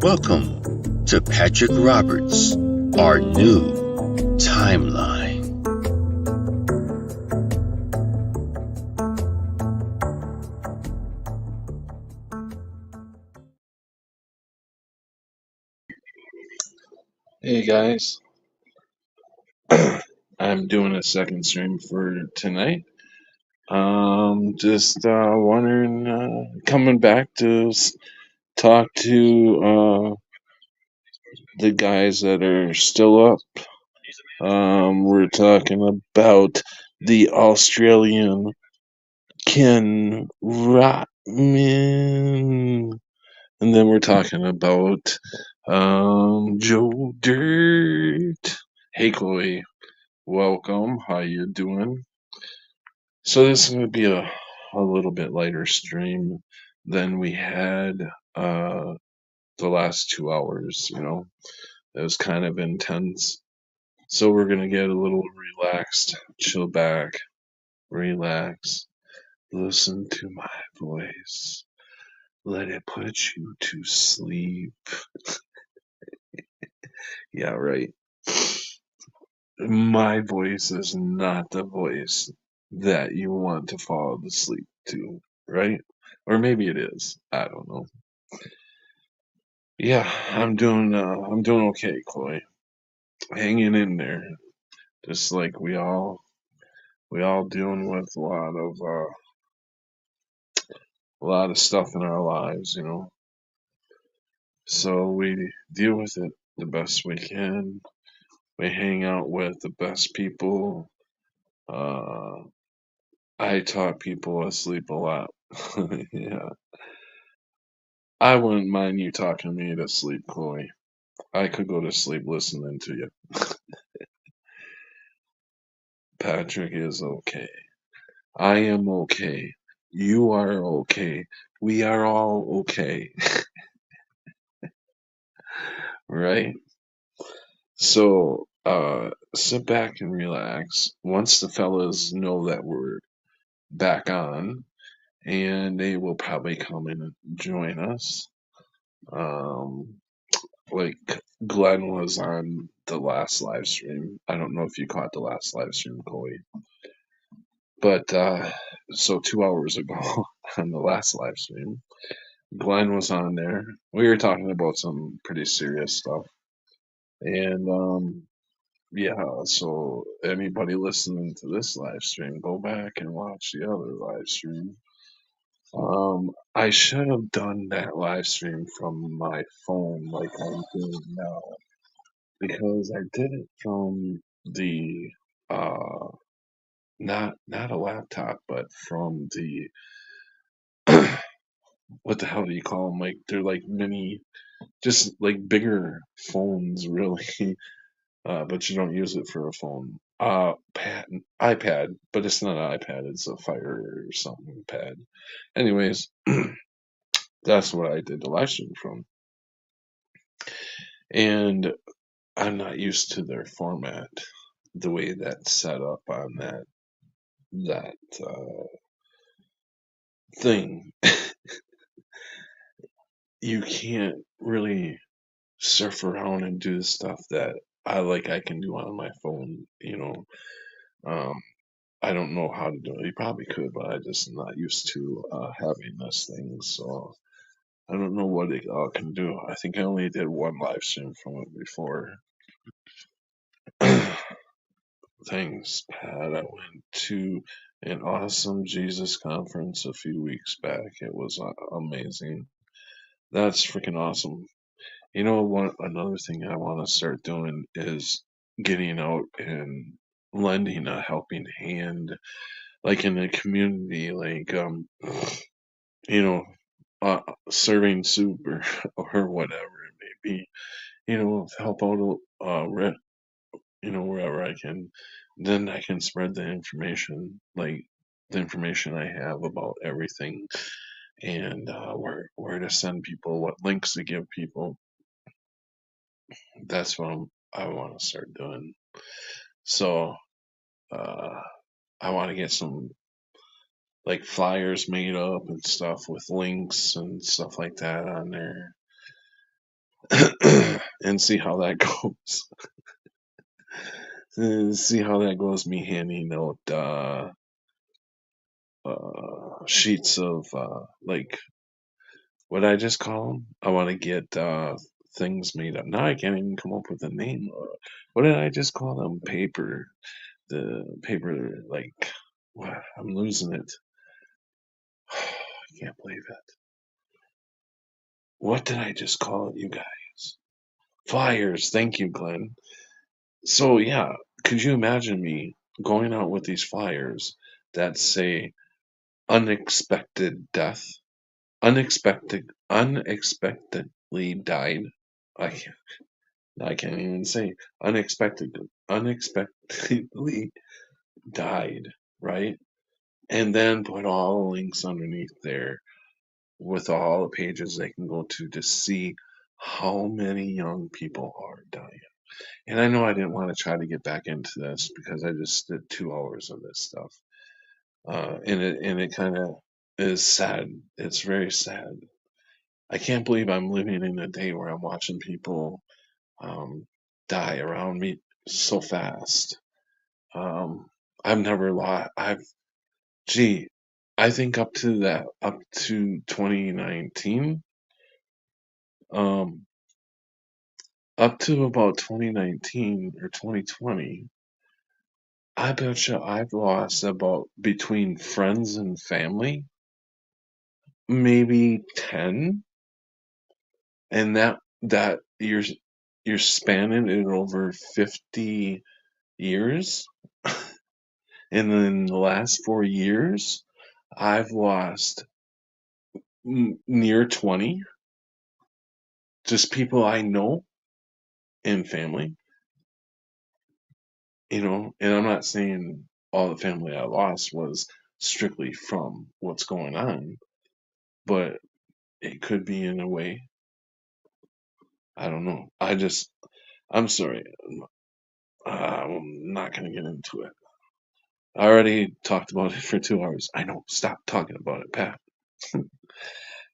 Welcome to Patrick Roberts, our new timeline. Hey guys, I'm doing a second stream for tonight. Just wondering, coming back to talk to the guys that are still up. We're talking about the Australian Ken Rotman, and then we're talking about Joe Dirt. Hey Chloe, welcome. How you doing? So this is going to be a little bit lighter stream than we had uh, the last 2 hours. It was kind of intense. So we're going to get a little relaxed, chill back, relax, listen to my voice, let it put you to sleep. Yeah, right. My voice is not the voice that you want to fall asleep to, right? Or maybe it is. I don't know. Yeah, I'm doing okay, Chloe. Hanging in there. Just like we all dealing with a lot of stuff in our lives. So we deal with it the best we can. We hang out with the best people. Uh I talk people asleep a lot. Yeah. I wouldn't mind you talking me to sleep, Chloe. I could go to sleep listening to you. Patrick is okay. I am okay. You are okay. We are all okay. Right? So, sit back and relax. Once the fellas know that we're back on, and they will probably come and join us. Um, like Glenn was on the last live stream. I don't know if you caught the last live stream, Chloe. But so 2 hours ago on the last live stream, Glenn was on there. We were talking about some pretty serious stuff. And yeah, so anybody listening to this live stream, go back and watch the other live stream. I should have done that live stream from my phone like I'm doing now because I did it from the uh not a laptop but from the what the hell do you call them? Like they're like mini, just like bigger phones, really. But you don't use it for a phone. iPad, but it's not an iPad. It's a Fire or something pad. Anyways, that's what I did the live stream from, and I'm not used to their format, the way that's set up on that thing. You can't really surf around and do the stuff that I can do on my phone. Um, I don't know how to do it. You probably could, but I just not used to having this thing, so I don't know what it can do. I think I only did one live stream from it before. Thanks, Pat. I went to an awesome Jesus conference a few weeks back. It was amazing. That's freaking awesome. Another thing I want to start doing is getting out and lending a helping hand, like in the community, like you know, serving soup or or whatever it may be. Help out wherever I can. Then I can spread the information, like the information I have about everything, and where to send people, what links to give people. That's what I want to start doing. So I want to get some like flyers made up and stuff with links and stuff like that on there and see how that goes. See how that goes. Me handing out sheets of like what I just call them. I want to get things made up. Now I can't even come up with a name. What did I just call them? Paper. The paper, like, what? I'm losing it. I can't believe it. What did I just call it, you guys? Flyers. Thank you, Glenn. So, yeah, could you imagine me going out with these flyers that say unexpected death, unexpectedly died? I can't, I can't even say unexpectedly died, right? And then put all the links underneath there with all the pages they can go to see how many young people are dying. And I know I didn't want to try to get back into this because I just did 2 hours of this stuff, and it kind of is sad. It's very sad. I can't believe I'm living in a day where I'm watching people die around me so fast. Um, I've never lost. Gee, I think up to 2019, um, up to about 2019 or 2020, I bet you I've lost about between friends and family, maybe 10, and that you're spanning it over 50 years. And then the last 4 years, I've lost near 20, just people I know and family, and I'm not saying all the family I lost was strictly from what's going on, but it could be in a way. I don't know. I'm sorry. I'm not going to get into it. I already talked about it for 2 hours. I know. Stop talking about it, Pat.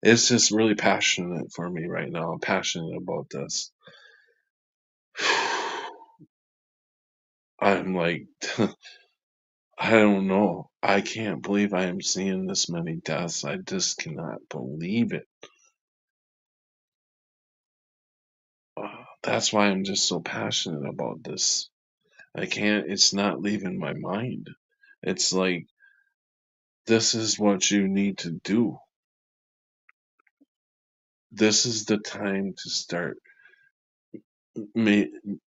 It's just really passionate for me right now. I'm passionate about this. I'm like, I don't know. I can't believe I am seeing this many deaths. I just cannot believe it. That's why I'm just so passionate about this. It's not leaving my mind. It's like, this is what you need to do. This is the time to start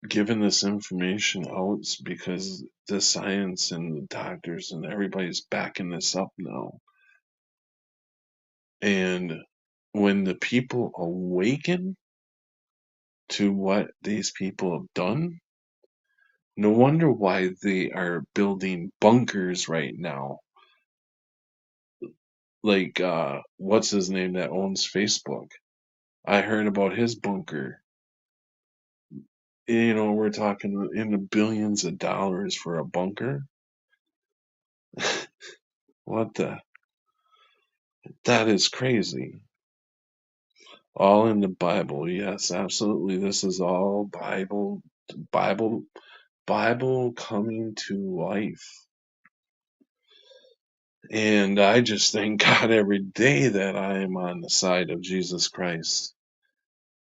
giving this information out because the science and the doctors and everybody's backing this up now. And when the people awaken to what these people have done, no wonder why they are building bunkers right now. Like, what's his name that owns Facebook? I heard about his bunker. We're talking in the billions of dollars for a bunker. What the? That is crazy. All in the Bible. Yes, absolutely. This is all Bible, Bible coming to life. And I just thank God every day that I am on the side of Jesus Christ.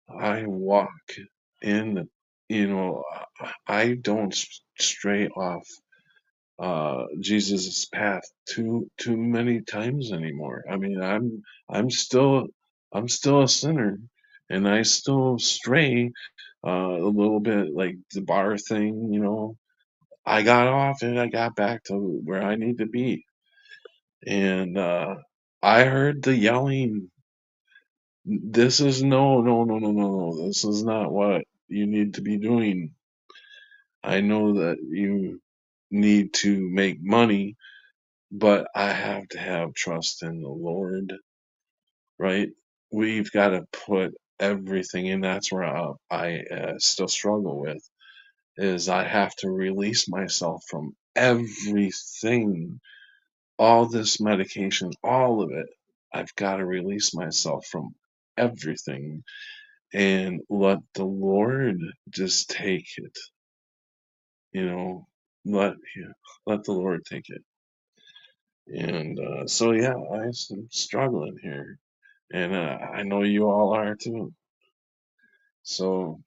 I walk in the, I don't stray off Jesus's path too many times anymore. I mean, I'm still I'm still a sinner, and I still stray a little bit, like the bar thing. I got off and I got back to where I need to be, and I heard the yelling. This is no. This is not what you need to be doing. I know that you need to make money, but I have to have trust in the Lord, right? We've got to put everything in. That's where I still struggle with is I have to release myself from everything, all this medication, all of it. I've got to release myself from everything and let the Lord just take it. You know, let let the Lord take it. And so yeah, I'm struggling here, and I know you all are too. So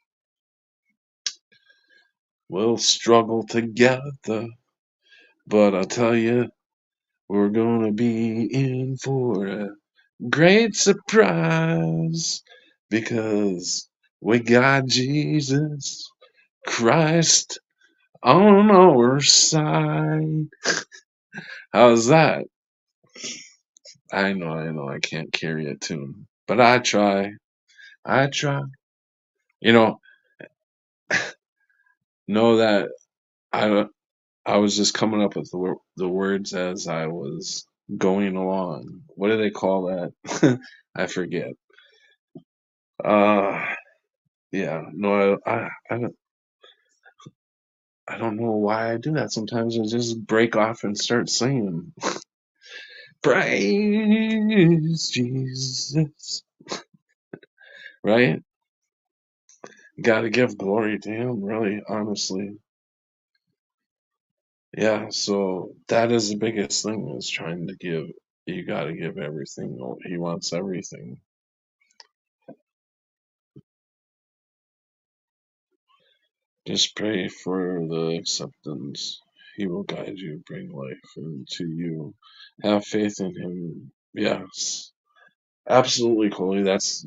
we'll struggle together, but I'll tell you, we're gonna be in for a great surprise because we got Jesus Christ on our side. How's that? I know, I can't carry a tune, but I try. I try. You know that I I was just coming up with the words as I was going along. What do they call that? I forget. Uh, yeah, no, I don't know why I do that. Sometimes I just break off and start singing. Praise Jesus, right? Got to give glory to Him, really, honestly. Yeah, so that is the biggest thing is trying to give. You got to give everything. He wants everything. Just pray for the acceptance. He will guide you, bring life into you. Have faith in Him. Yes, absolutely, Chloe. That's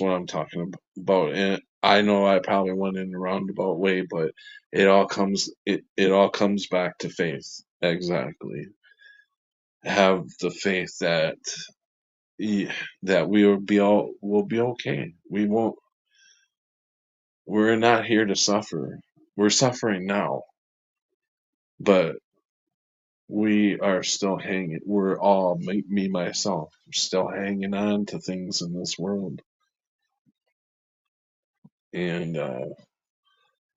what I'm talking about. And I know I probably went in a roundabout way, but it all comes back to faith. Exactly. Have the faith that that will be okay. We're not here to suffer. We're suffering now, but we are still hanging. We're all me myself still hanging on to things in this world, and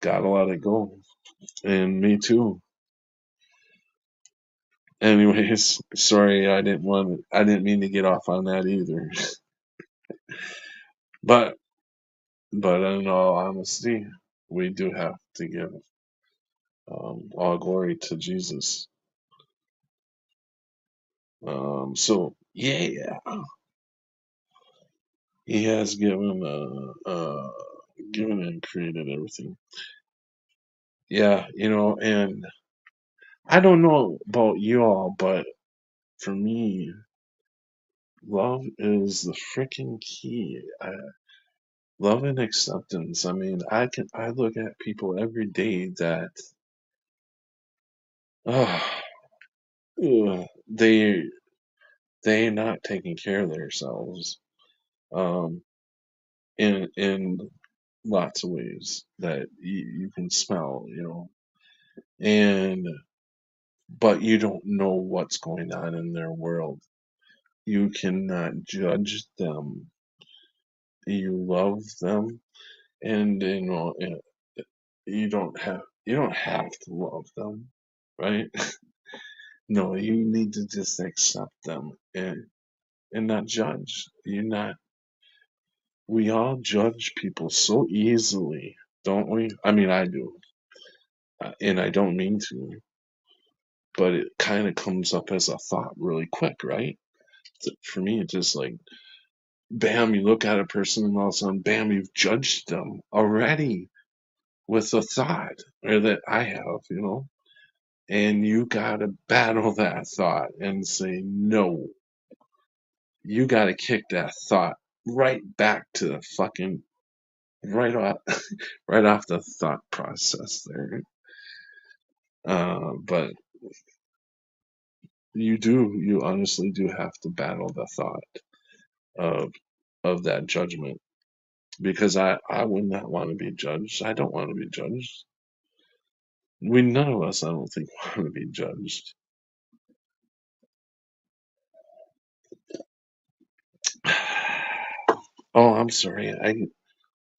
gotta let it go. And me too. Anyways, sorry, I didn't mean to get off on that either. but in all honesty, we do have to give all glory to Jesus. So yeah, He has given and created everything. Yeah, and I don't know about you all, but for me, love is the freaking key. Love and acceptance. I mean, I look at people every day that uh, they not taking care of themselves um in lots of ways that you can smell, and but you don't know what's going on in their world. You cannot judge them. You love them, and you don't have to love them, right? No, you need to just accept them and not judge. You're not. We all judge people so easily, don't we? I mean, I do, and I don't mean to, but it kind of comes up as a thought really quick, right? For me, it's just like, bam, you look at a person, and all of a sudden, bam, you've judged them already with a thought, or that I have, and you gotta battle that thought and say no. You gotta kick that thought right back to the fucking right off right off the thought process there. But you honestly do have to battle the thought of that judgment, because I would not want to be judged. I don't want to be judged. None of us, I don't think, want to be judged. Oh, I'm sorry.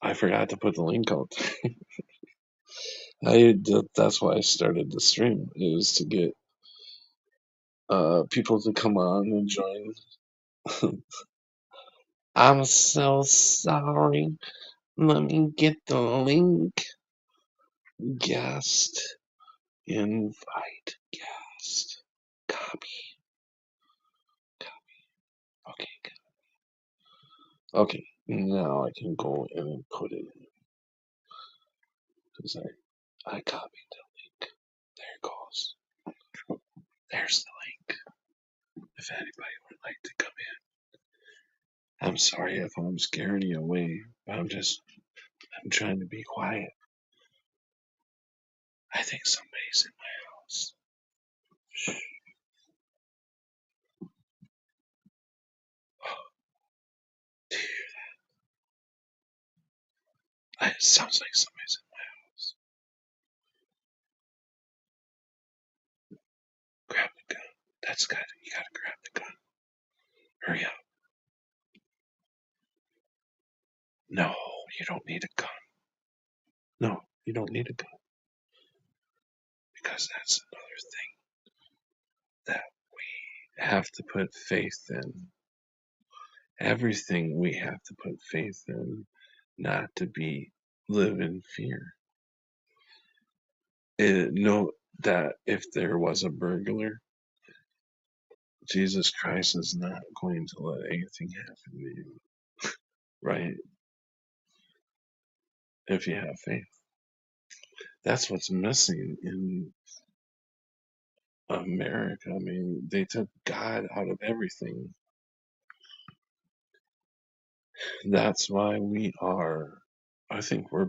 I forgot to put the link out. That's why I started the stream, is to get people to come on and join. I'm so sorry. Let me get the link. Guest. Invite guest. Copy. Okay, good. Okay, now I can go in and put it in. Because I copied the link. There it goes. There's the link. If anybody would like to come in. I'm sorry if I'm scaring you away. I'm trying to be quiet. I think somebody's in my house. Shh. It sounds like somebody's in my house. Grab the gun. You gotta grab the gun. Hurry up. No, you don't need a gun. No, you don't need a gun. Because that's another thing that we have to put faith in. Everything we have to put faith in, not to live in fear. Know that if there was a burglar, Jesus Christ is not going to let anything happen to you, right? If you have faith. That's what's missing in America. I mean, they took God out of everything. That's why I think we're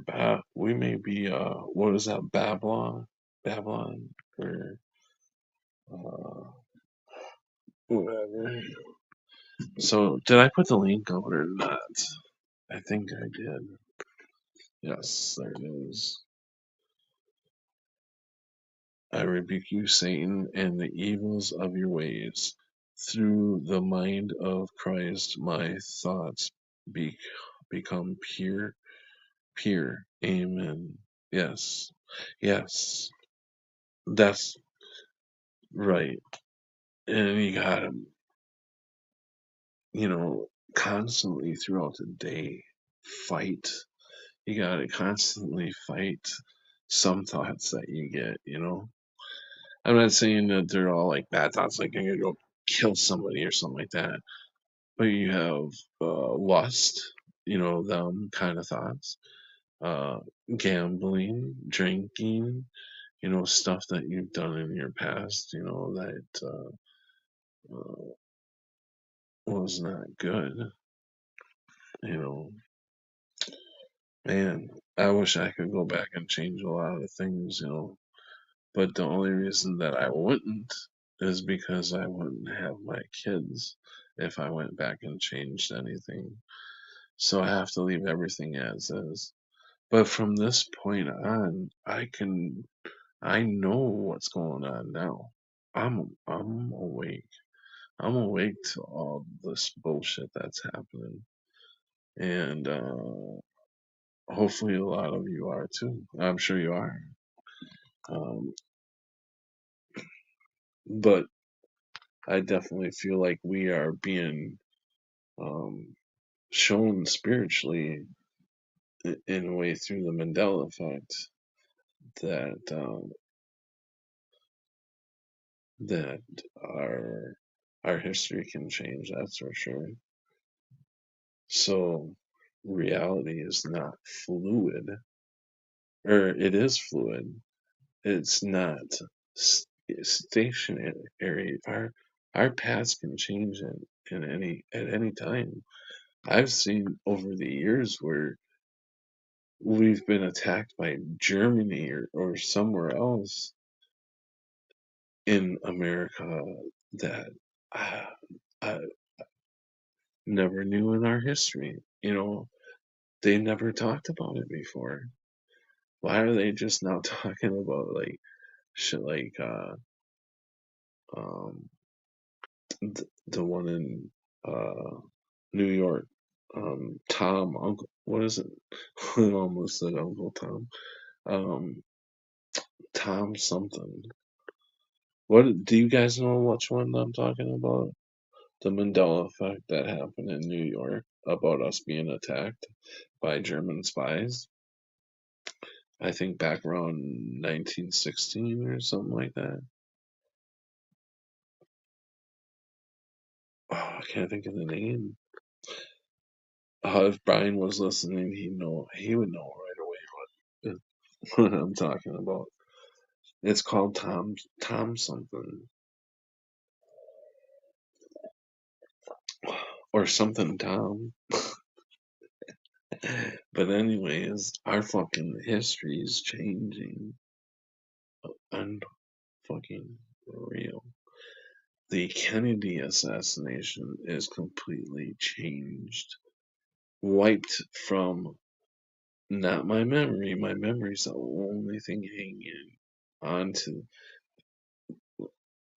we may be, what is that, Babylon? Babylon? Or, uh, whatever. So, did I put the link out or not? I think I did. Yes, there it is. I rebuke you, Satan, and the evils of your ways. Through the mind of Christ, my thoughts be, become pure. Amen. Yes. Yes. That's right. And you gotta, constantly throughout the day fight. You gotta constantly fight some thoughts that you get. I'm not saying that they're all like bad thoughts, like I'm gonna go kill somebody or something like that. But you have lust, them kind of thoughts, uh, gambling, drinking, stuff that you've done in your past, that was not good. You know, man, I wish I could go back and change a lot of things. But the only reason that I wouldn't is because I wouldn't have my kids if I went back and changed anything. So I have to leave everything as is. But from this point on, I know what's going on now. I'm awake. I'm awake to all this bullshit that's happening. And hopefully a lot of you are too. I'm sure you are. Um, but I definitely feel like we are being um, shown spiritually in a way through the Mandela effect that that our history can change. That's for sure. So reality is not fluid, or it is fluid. It's not stationary. Our paths can change at any time. I've seen over the years where we've been attacked by Germany or somewhere else in America that I, I never knew in our history. They never talked about it before. Why are they just now talking about like shit like um the one in New York, Tom Uncle, what is it? I almost said Uncle Tom. Tom something. What do you guys know which one I'm talking about? The Mandela effect that happened in New York about us being attacked by German spies. I think back around 1916 or something like that. Oh, I can't think of the name. If Brian was listening, he would know right away what I'm talking about. It's called Tom something or something Tom. But anyways, our fucking history is changing and fucking real. The Kennedy assassination is completely changed, wiped from not my memory. My memory's the only thing hanging onto.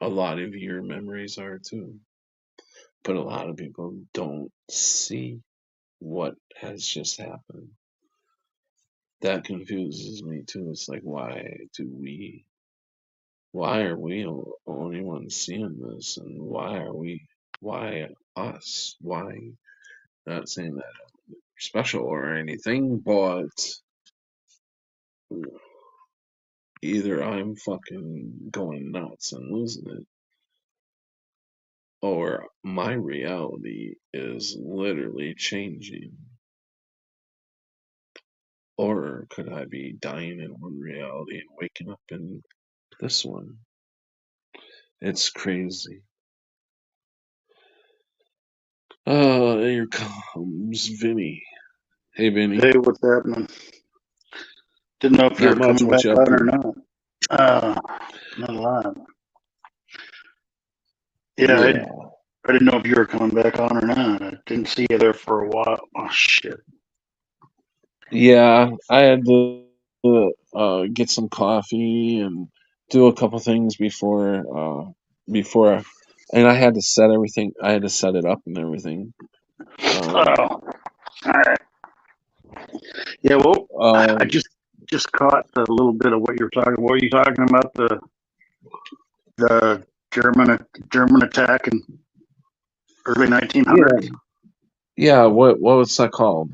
A lot of your memories are too, but a lot of people don't see what has just happened. That confuses me too. It's like, why are we only ones seeing this, and why us? Why? Not saying that I'm special or anything, but either I'm fucking going nuts and losing it, or my reality is literally changing. Or could I be dying in one reality and waking up in this one? It's crazy. Here comes Vinny. Hey, Vinny. Hey, what's happening? Didn't know if you Not were much. coming What back you up on or to? not. Uh, not a lot. Yeah, Yeah. I didn't know if you were coming back on or not. I didn't see you there for a while. Oh, shit. Yeah, I had to get some coffee and do a couple things before, and I had to set everything. I had to set it up and everything. Oh, Um, all right. Yeah, well, I um, just caught a little bit of what you were talking. What were you talking about? The German attack in early yeah, 1900s. yeah. What was that called?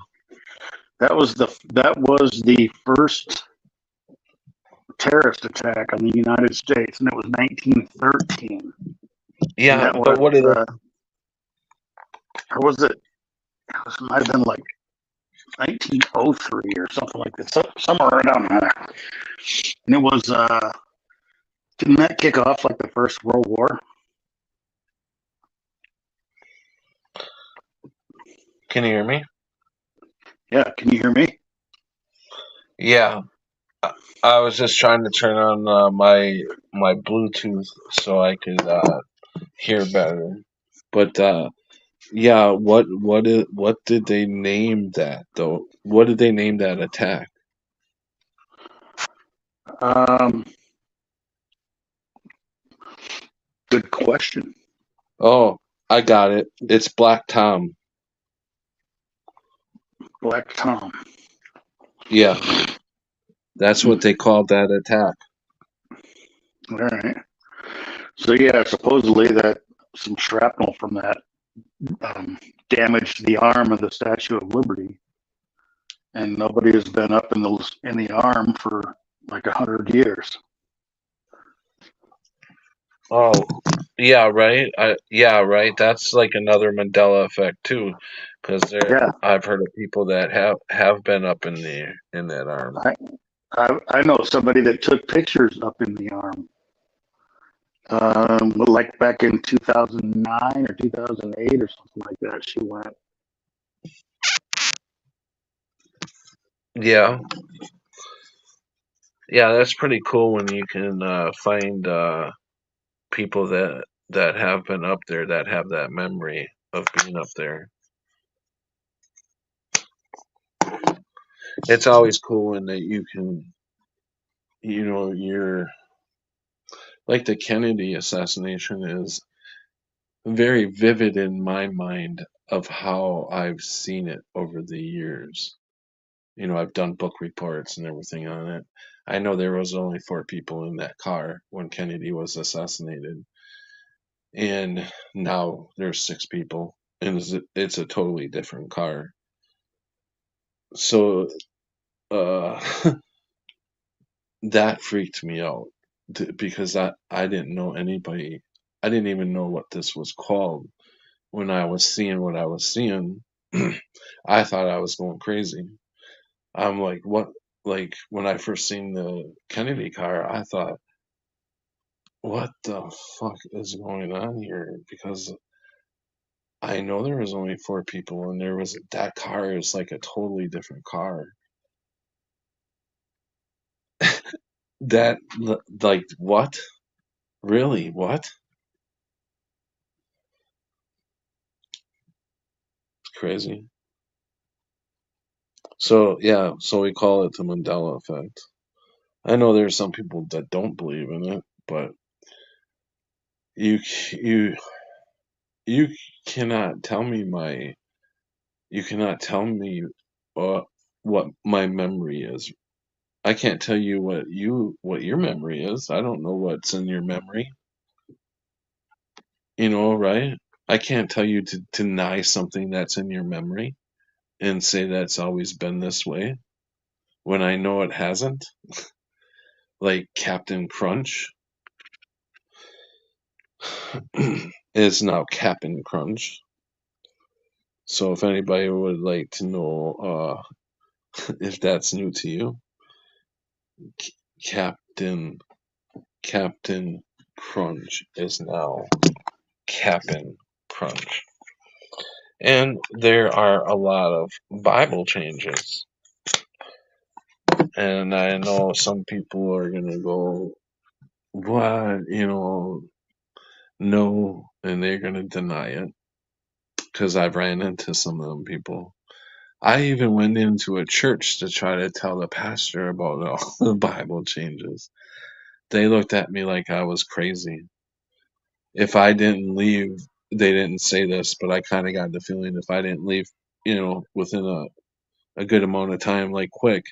That was the first terrorist attack on the United States, and it was 1913. And Yeah, that but was, what did it? or was it? It might have been like 1903 or something like that, somewhere around there. And it was, didn't that kick off like the First World War? Can you hear me? Yeah, can you hear me? Yeah, I was just trying to turn on my Bluetooth so I could hear better. But yeah, what did they name that though? What did they name that attack? Um, Good question. Oh, I got it. It's Black Tom. Black Tom. Yeah, that's what they called that attack. All right. So yeah, supposedly that some shrapnel from that um, damaged the arm of the Statue of Liberty, and nobody has been up in the arm for like 100 years. Oh, yeah, right. Yeah, right. That's like another Mandela effect too, because Yeah, I've heard of people that have been up in that arm. I I know somebody that took pictures up in the arm. Like back in 2009 or 2008 or something like that, she went. Yeah, yeah, that's pretty cool when you can find people that have been up there that have that memory of being up there. It's always cool when that you can, you're like the Kennedy assassination is very vivid in my mind of how I've seen it over the years. I've done book reports and everything on it. I know there was only 4 people in that car when Kennedy was assassinated, and now there's 6 people, and it's a totally different car. So, uh, that freaked me out because I didn't know anybody. I didn't even know what this was called when I was seeing what I was seeing. I thought I was going crazy. I'm like, what? Like when I first seen the Kennedy car, I thought, what the fuck is going on here? Because I know there was only 4 people, and that car is like a totally different car. That like what? Really? What? It's crazy. So yeah, so we call it the Mandela effect. I know there's some people that don't believe in it, but you you you cannot tell me you cannot tell me uh, what my memory is. I can't tell you what your memory is. I don't know what's in your memory. Right? I can't tell you to deny something that's in your memory and say that's always been this way when I know it hasn't. Like Captain Crunch is now Captain Crunch. So if anybody would like to know if that's new to you, Captain Captain Crunch is now Captain Crunch. And there are a lot of Bible changes. And I know some people are going to go, what? No, and they're going to deny it because I've ran into some of them people. I even went into a church to try to tell the pastor about all the Bible changes. They looked at me like I was crazy. If I didn't leave, they didn't say this, but I kind of got the feeling if I didn't leave, within a good amount of time, like quick,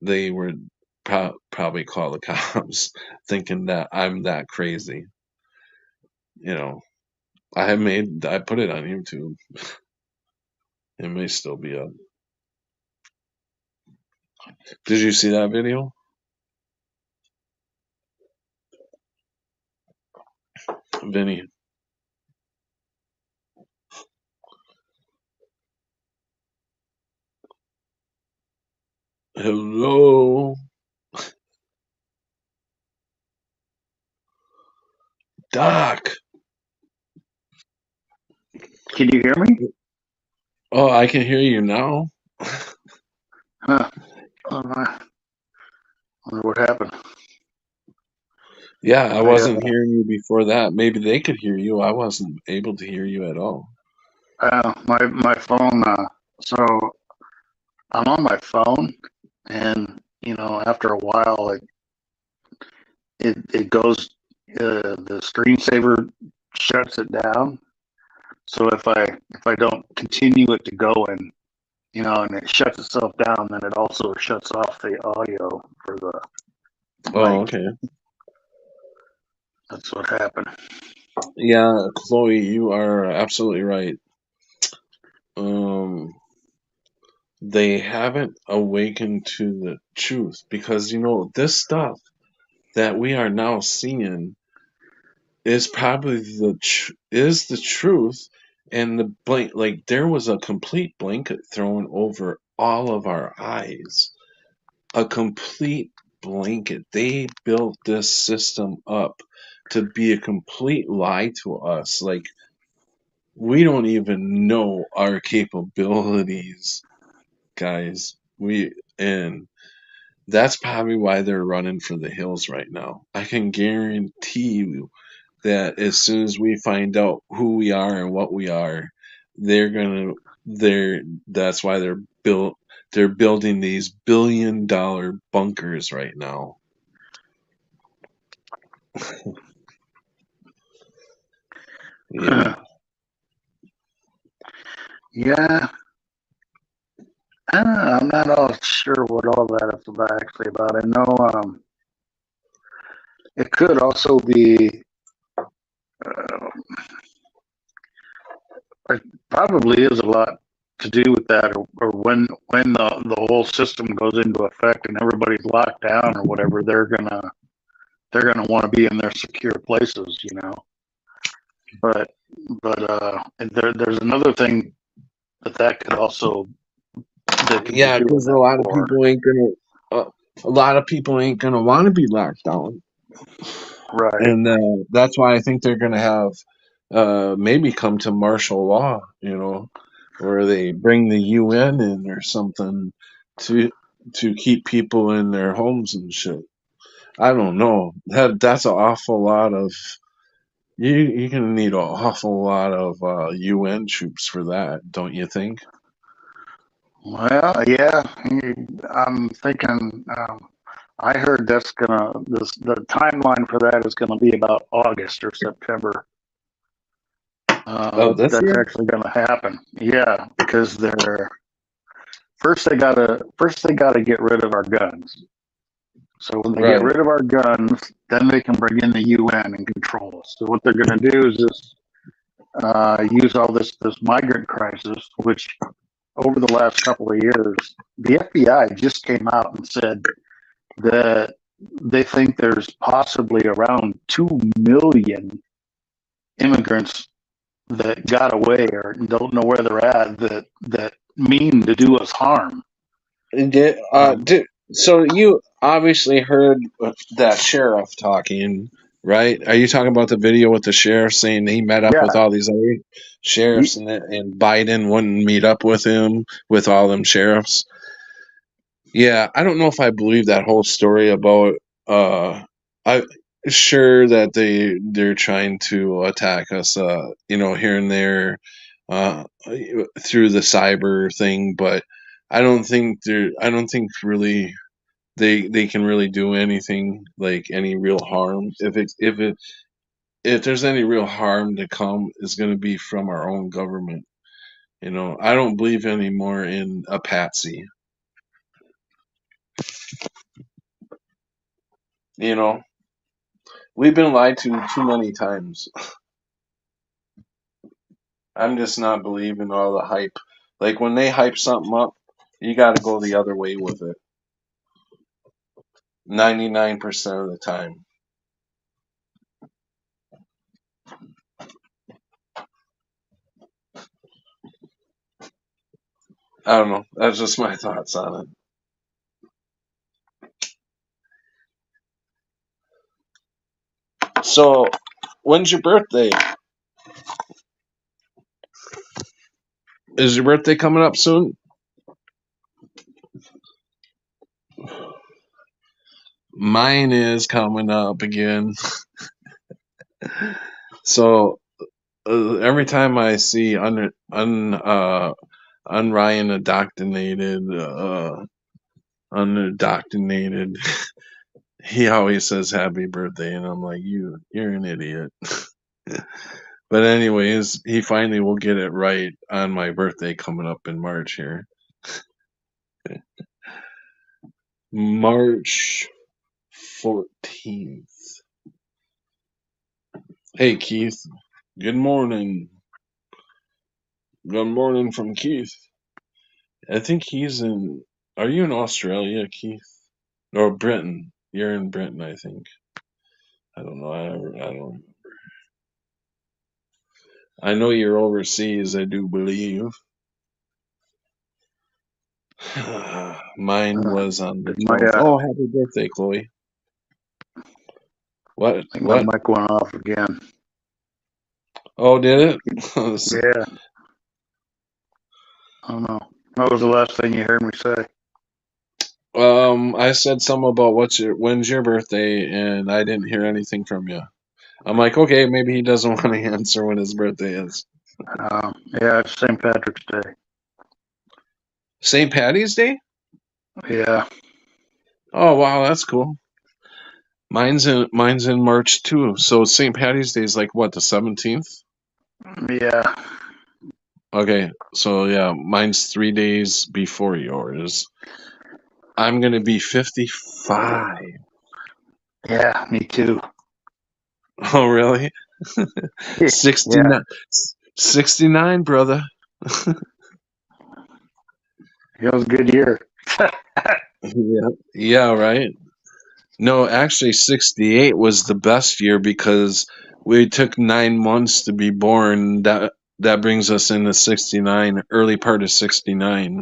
they would probably call the cops, thinking that I'm that crazy. You know, I put it on YouTube. It may still be up. Did you see that video? Vinny? Hello? Doc! Can you hear me? Oh, I can hear you now. Huh. Oh, I wonder what happened. Yeah, I wasn't hearing you before that. Maybe they could hear you. I wasn't able to hear you at all. My phone. So I'm on my phone, and after a while, it goes. The screensaver shuts it down. So if I don't continue it to go and and it shuts itself down, then it also shuts off the audio for the Oh, mic. okay. That's what happened. Yeah, Chloe, you are absolutely right. They haven't awakened to the truth because this stuff that we are now seeing is probably is the truth, and there was a complete blanket thrown over all of our eyes, a complete blanket. They built this system up to be a complete lie to us. Like we don't even know our capabilities, guys. And that's probably why they're running for the hills right now. I can guarantee you that as soon as we find out who we are and what we are, that's why they're building these $1 billion bunkers right now. Yeah. Yeah. I'm not all sure what all that is actually about. I know it could also be, it probably is a lot to do with that, or when the whole system goes into effect and everybody's locked down or whatever, they're gonna want to be in their secure places, you know. But there's another thing that could also that could Yeah, be doing because that for. a lot of people ain't gonna want to be locked down, Right. and that's why I think they're gonna have maybe come to martial law, where they bring the UN in or something to keep people in their homes and shit. I don't know. That's an awful lot of you're gonna need an awful lot of UN troops for that, don't you think? Well, yeah, I'm thinking. I heard the timeline for that is gonna be about August or September. Oh, this That's year? actually gonna happen. Yeah, because first they gotta get rid of our guns. So when they get Right. rid of our guns, then they can bring in the UN and control us. So what they're gonna do is just use all this migrant crisis, which over the last couple of years, the FBI just came out and said that they think there's possibly around 2 million immigrants that got away or don't know where they're at that mean to do us harm. Um, So you obviously heard that sheriff talking, right? Are you talking about the video with the sheriff saying he met up with yeah, all these other sheriffs, he, and Biden wouldn't meet up with him with all them sheriffs? Yeah, I don't know if I believe that whole story about I sure that they're trying to attack us here and there through the cyber thing, but I don't think really they can really do anything like any real harm. If there's any real harm to come, it's going to be from our own government. I don't believe anymore in a patsy. You know, we've been lied to too many times. I'm just not believing all the hype. Like when they hype something up, you got to go the other way with it. 99% of the time. I don't know. That's just my thoughts on it. So, when's your birthday? Is your birthday coming up soon? Mine is coming up again. So, every time I see unryan unindoctrinated, he always says happy birthday, and I'm like, you're an idiot. But anyways, he finally will get it right on my birthday coming up in March here. March 14th. Hey Keith. Good morning. Good morning from Keith. I think he's in Are you in Australia, Keith? Or Britain? You're in Britain, I think. I don't know. I don't. I know you're overseas. I do believe. Mine was on the my 12th. I Oh, happy birthday, Chloe. What? think my What? mic went off again. Oh, did it? Yeah, I don't know. What was the last thing you heard me say? I said something about when's your birthday, and I didn't hear anything from you. I'm like, okay, maybe he doesn't want to answer when his birthday is. Yeah, it's St. Patrick's Day. St. Patty's Day? Yeah, Oh, wow, that's cool. Mine's in March too. So St. Patty's Day is like what, the 17th? yeah. Okay, so yeah, mine's 3 days before yours. I'm gonna be 55. Yeah, me too. Oh, really? Yeah, 69, 69, brother. it was a good year. Yeah, yeah, right. No, actually, 68 was the best year because we took 9 months to be born. That brings us into 69, early part of 69,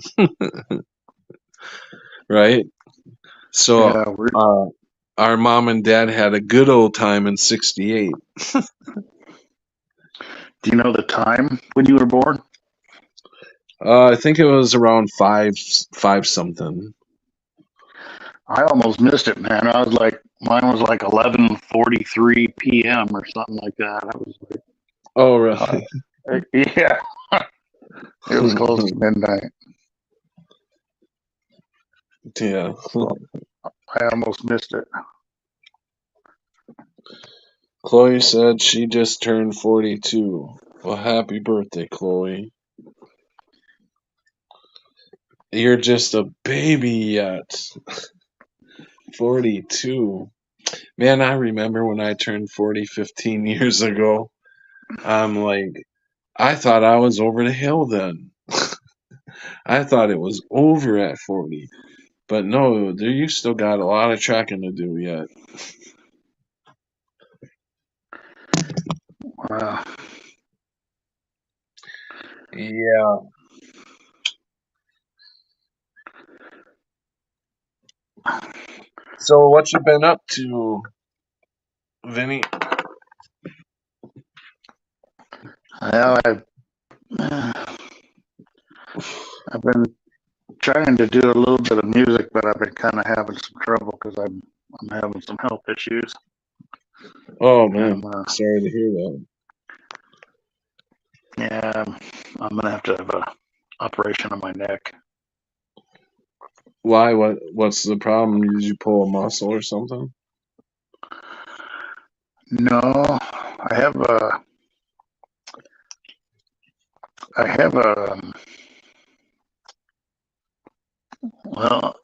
right? So, Yeah, uh, our mom and dad had a good old time in 68. do you know the time when you were born? I think it was around five something. I almost missed it, man. Mine was like 11:43 p.m. or something like that. I was Oh, like, really? yeah, it was close to midnight. Yeah. So I almost missed it. Chloe said she just turned 42. Well, happy birthday, Chloe. You're just a baby yet. 42. Man, I remember when I turned 40 15 years ago. I'm like, I thought I was over the hill then. I thought it was over at 40. But no, you still got a lot of tracking to do yet. Uh, Yeah. So what you been up to, Vinny? well, I've been trying to do a little bit of music, but I've been kind of having some trouble because I'm having some health issues. Oh And man, sorry to hear that. yeah, I'm gonna have to have a operation on my neck. Why? What's the problem? Did you pull a muscle or something? No, I have a I have a well,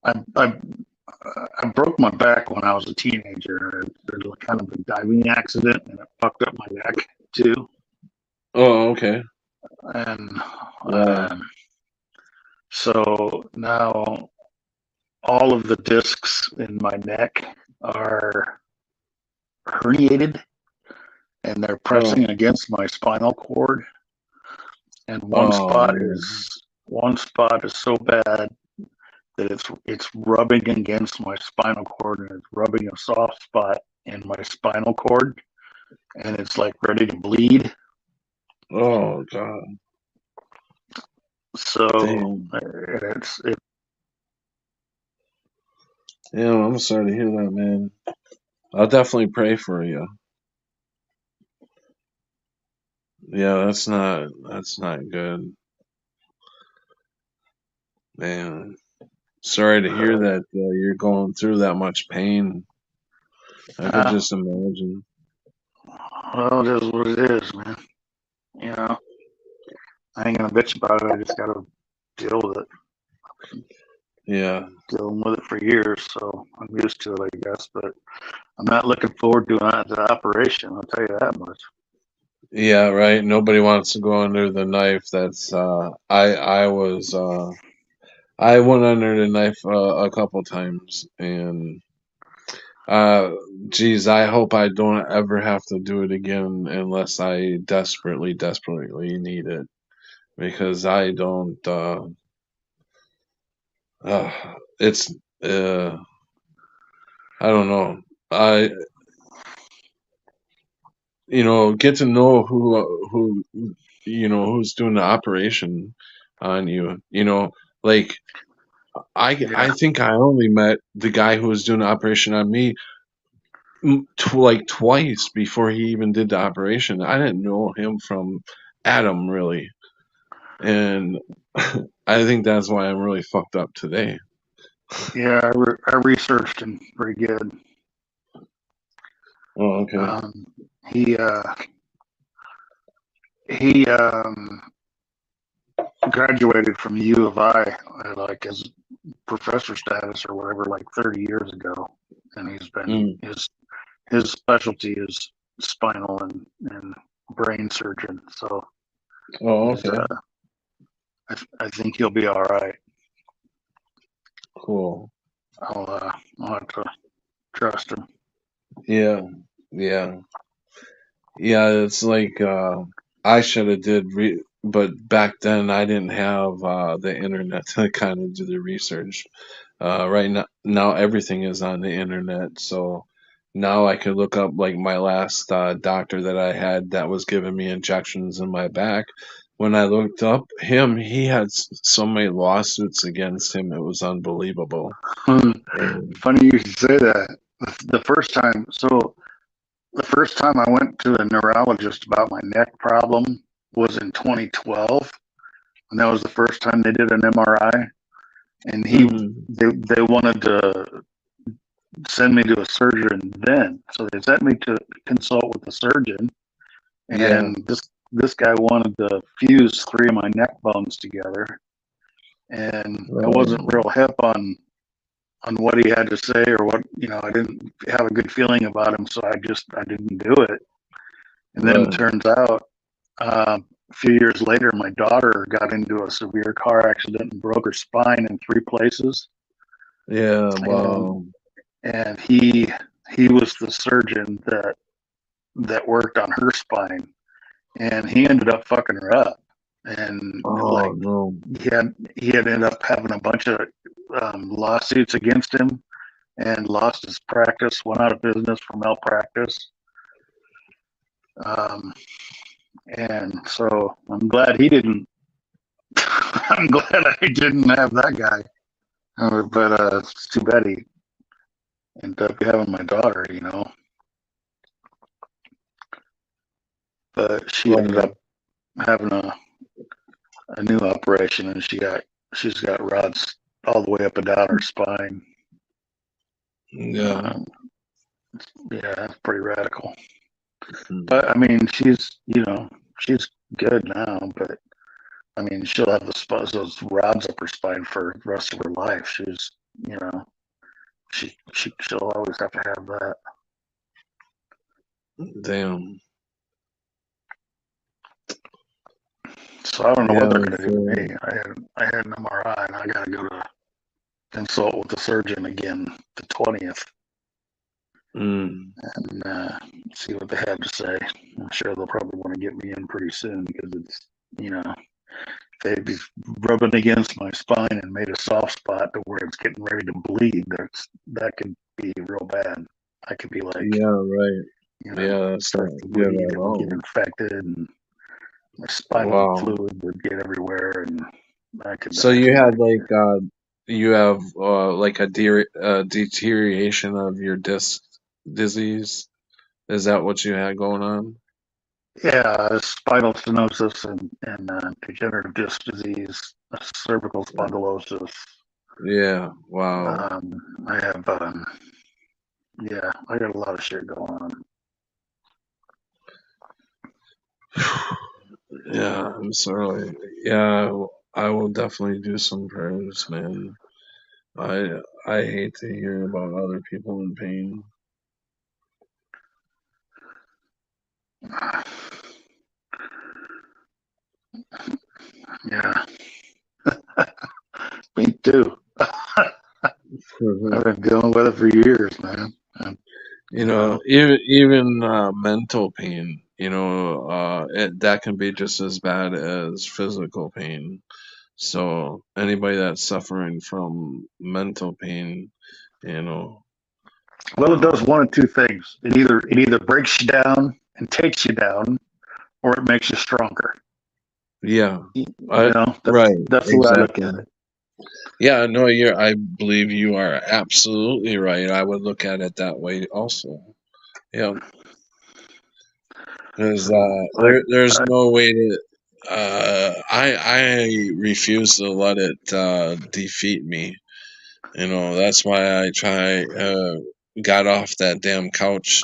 I I broke my back when I was a teenager. There's kind of a diving accident, and it fucked up my neck too. Oh, okay. And Wow. so now all of the discs in my neck are herniated, and they're Oh, pressing against my spinal cord. And oh man. one spot is so bad that it's rubbing against my spinal cord, and it's rubbing a soft spot in my spinal cord, and it's like ready to bleed. Oh God. So Damn. it Yeah, I'm sorry to hear that, man. I'll definitely pray for you. Yeah, that's not good, man. Sorry to hear that you're going through that much pain. I could uh, just imagine. well, it is what it is, man. You know, I ain't gonna bitch about it. I just gotta deal with it. Yeah, Dealing with it for years, so I'm used to it, I guess. But I'm not looking forward to the operation. I'll tell you that much. yeah, right. Nobody wants to go under the knife. That's I went under the knife a couple times, and uh, geez, I hope I don't ever have to do it again unless I desperately, desperately need it because I don't. Uh, it's uh, I don't know. I get to know who who's doing the operation on you. Like I Yeah, think I only met the guy who was doing the operation on me like twice before he even did the operation. I didn't know him from Adam really, and I think that's why I'm really fucked up today. yeah. I researched him pretty good. Oh, okay. Um, he he graduated from U of I, like as professor status or whatever, like 30 years ago, and he's been Mm. his specialty is spinal and brain surgeon. So Oh, he's okay. I think he'll be all right. Cool. I'll have to trust him. Yeah. Yeah. Yeah, it's like I should have but back then I didn't have the internet to kind of do the research. Right now everything is on the internet, so now I could look up like my last doctor that I had that was giving me injections in my back. When I looked up him, he had so many lawsuits against him. It was unbelievable. And, Funny you should say that. The first time, so the first time I went to a neurologist about my neck problem was in 2012, and that was the first time they did an MRI. And mhm, they wanted to send me to a surgeon then, so they sent me to consult with the surgeon. yeah, And this guy wanted to fuse three of my neck bones together, and I wasn't right, real hip on what he had to say or what I didn't have a good feeling about him, so I didn't do it. And then it right. turns out a few years later, my daughter got into a severe car accident and broke her spine in three places, Yeah, and wow. and he was the surgeon that worked on her spine, and he ended up fucking her up, and Oh like no. he had ended up having a bunch of lawsuits against him and lost his practice, went out of business for malpractice. Um, and so I'm glad he didn't. I'm glad I didn't have that guy. But it's too bad he ended up having my daughter. But she ended Right. up having a new operation, and she's got rods all the way up and down her spine. Yeah. Um, yeah, that's pretty radical. Mm. But I mean, she's good now. But I mean, she'll have those rods up her spine for the rest of her life. You know, she'll always have to have that. Damn. So I don't know what they're Yeah, going to do to so me. I had an MRI, and I got to go to consult with the surgeon again the 20th mm, and see what they have to say. I'm sure they'll probably want to get me in pretty soon because it's they'd be rubbing against my spine and made a soft spot to where it's getting ready to bleed. That could be real bad. I could be like, yeah, right. Yeah, that's start not to good bleed. at It would get all. infected, and my spinal Wow. fluid would get everywhere, and I could So die. you had like you have like a deterioration of your disc disease. Is that what you had going on? Yeah, spinal stenosis and degenerative disc disease, cervical spondylosis. Yeah. Wow. I have, yeah, I got a lot of shit going on. Yeah, I'm sorry. Yeah, I will definitely do some prayers, man. I hate to hear about other people in pain. Yeah, me too. I've been dealing with it for years, man. And, You know, even mental pain, that can be just as bad as physical pain. So anybody that's suffering from mental pain, you know, well, it does um, one of two things. It either breaks you down and takes you down, or it makes you stronger. yeah, You I, know, that's right, that's the way I look at exactly. it. Yeah, no, I believe you are absolutely right. I would look at it that way also. Yeah, because So, like, there's I, no way to. I refuse to let it defeat me. That's why I got off that damn couch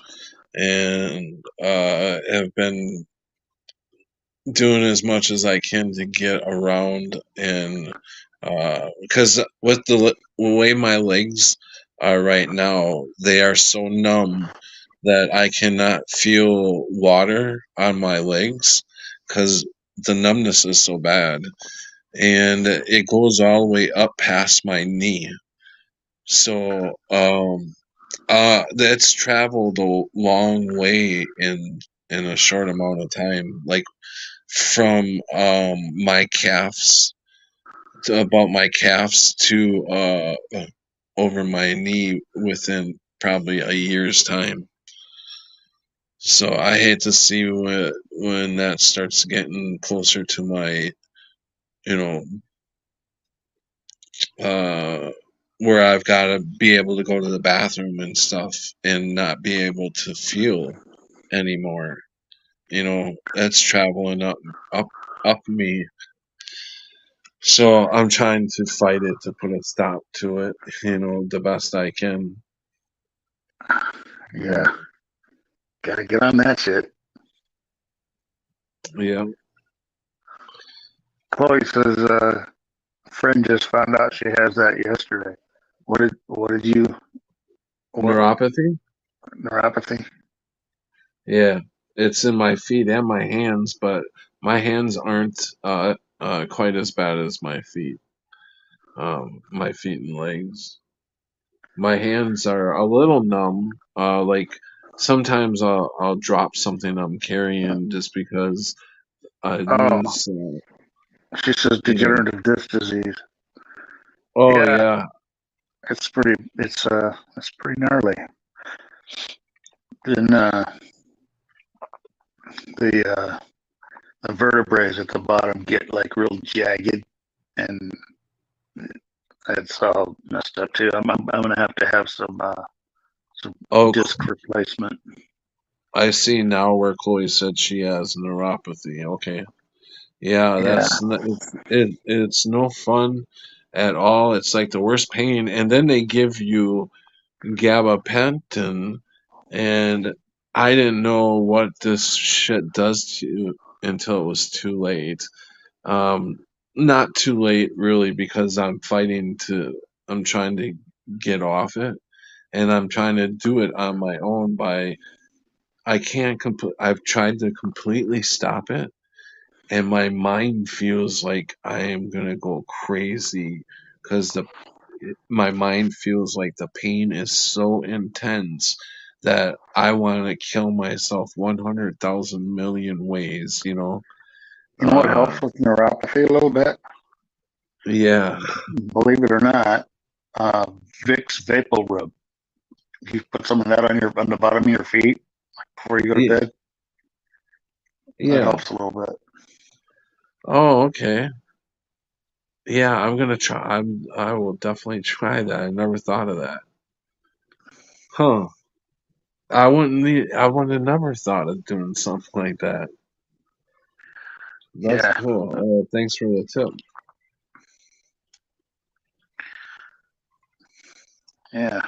and have been doing as much as I can to get around, and because with the way my legs are right now, they are so numb that I cannot feel water on my legs because the numbness is so bad, and it goes all the way up past my knee. So that's traveled a long way in a short amount of time. Like from my calves to about my calves to over my knee within probably a year's time. So I hate to see when that starts getting closer to my, you know, uh, where I've got to be able to go to the bathroom and stuff and not be able to feel anymore. That's traveling up me. So I'm trying to fight it to put a stop to it, the best I can. Yeah, gotta get on that shit. Yeah. Chloe says, friend just found out she has that yesterday. What did you? What Neuropathy? neuropathy? Yeah. It's in my feet and my hands, but my hands aren't quite as bad as my feet. My feet and legs. My hands are a little numb. Like sometimes I'll drop something I'm carrying just because I Oh, lose. she says degenerative disc disease. Oh Yeah, yeah, it's pretty gnarly. Then the vertebrae at the bottom get like real jagged, and it's all messed up too. I'm gonna have some oh, disc replacement. I see now where Chloe said she has neuropathy. Okay. Yeah, Yeah. it's no fun at all. It's like the worst pain. And then they give you gabapentin, and I didn't know what this shit does to you until it was too late. Um, Not too late really because I'm trying to get off it, and I'm trying to do it on my own by I can't complete. I've tried to completely stop it, and my mind feels like I am gonna go crazy because my mind feels like the pain is so intense that I want to kill myself 100,000 million ways. You know what Uh, helps with neuropathy a little bit? yeah, Believe it or not, uh, Vicks Vapor Rub. You put some of that on the bottom of your feet before you go to yeah, bed. That yeah. helps a little bit. Oh, okay. Yeah, I'm gonna try. I will definitely try that. I never thought of that. Huh. I would have never thought of doing something like that. That's Yeah, cool. Thanks for the tip. yeah.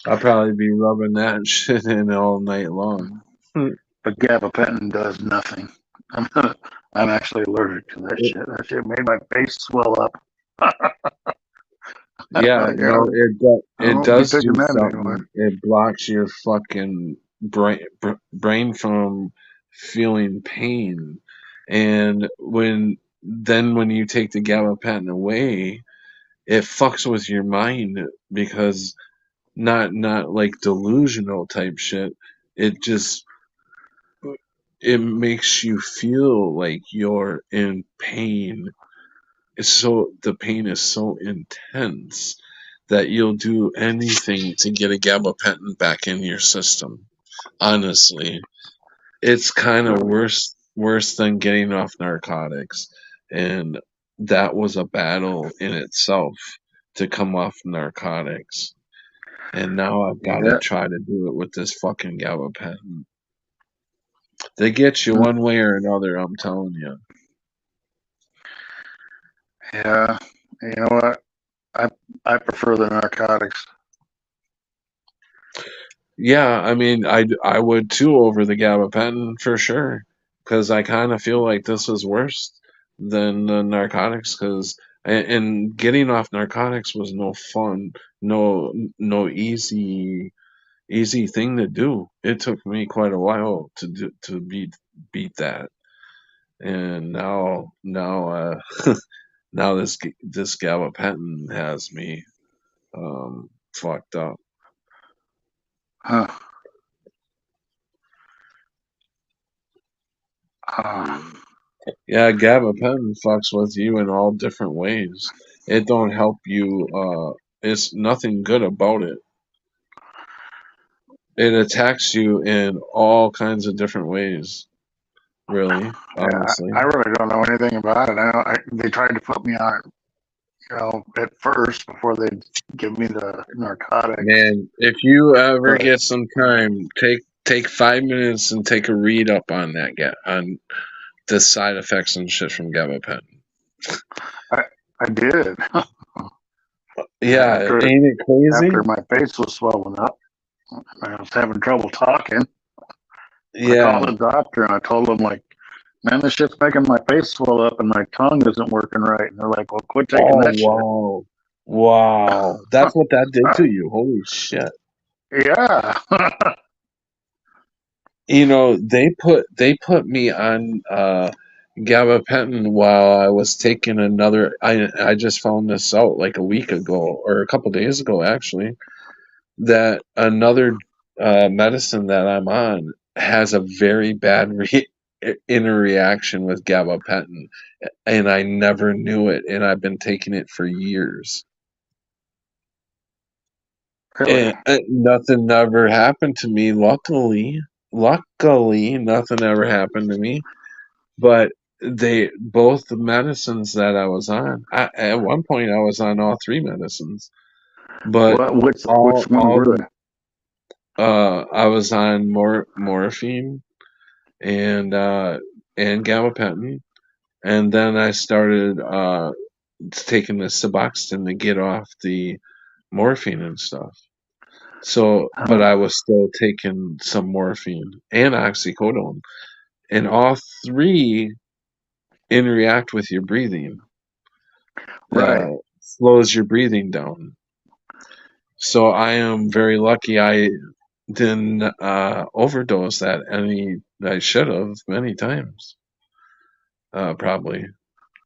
I'll probably be rubbing that shit in all night long. But gabapentin does nothing. I'm I'm actually allergic to that It- shit. That shit made my face swell up. yeah, I no, it won't be does taking do that anymore. something. It blocks your fucking brain from feeling pain, and when you take the gabapentin away, it fucks with your mind because not like delusional type shit. It just it makes you feel like you're in pain. The pain is so intense that you'll do anything to get a gabapentin back in your system. Honestly, it's kind of worse than getting off narcotics, and that was a battle in itself to come off narcotics. And now I've got to Yeah, try to do it with this fucking gabapentin. They get you one way or another, I'm telling you. yeah. You know what? I I prefer the narcotics. Yeah, I mean, I would too over the gabapentin for sure. because I kind of feel like this is worse than the narcotics. Because and getting off narcotics was no fun, no easy thing to do. It took me quite a while to beat that, and now now this gabapentin has me fucked up. Huh. Uh, Yeah, gabapentin fucks with you in all different ways. It don't help you. It's nothing good about it. It attacks you in all kinds of different ways. Really, yeah, honestly. I really don't know anything about it. They tried to put me on it, at first before they give me the narcotics. Man, if you ever But get some time, take 5 minutes and take a read up on on the side effects and shit from gabapentin. I did. Yeah, after ain't it crazy? after my face was swelling up, I was having trouble talking. I called Yeah. the doctor and I told him, like, man, this shit's making my face swell up and my tongue isn't working right. And they're like, well, quit taking Oh that shit. wow. Wow. That's what that did to you. Holy shit. Yeah. You know, they put me on gabapentin while I was taking another I just found this out like a week ago or a couple days ago actually that another medicine that I'm on has a very bad interaction with gabapentin, and I never knew it, and I've been taking it for years. Really. And nothing ever happened to me. Luckily, nothing ever happened to me. But they both the medicines that I was on. At one point, I was on all three medicines, but Which ones all were the they? I was on morphine and gabapentin, and then I started taking the Suboxone to get off the morphine and stuff. So, but I was still taking some morphine and oxycodone, and all three interact with your breathing. Right. Slows your breathing down. So I am very lucky I didn't overdose that any. I should have many times, probably,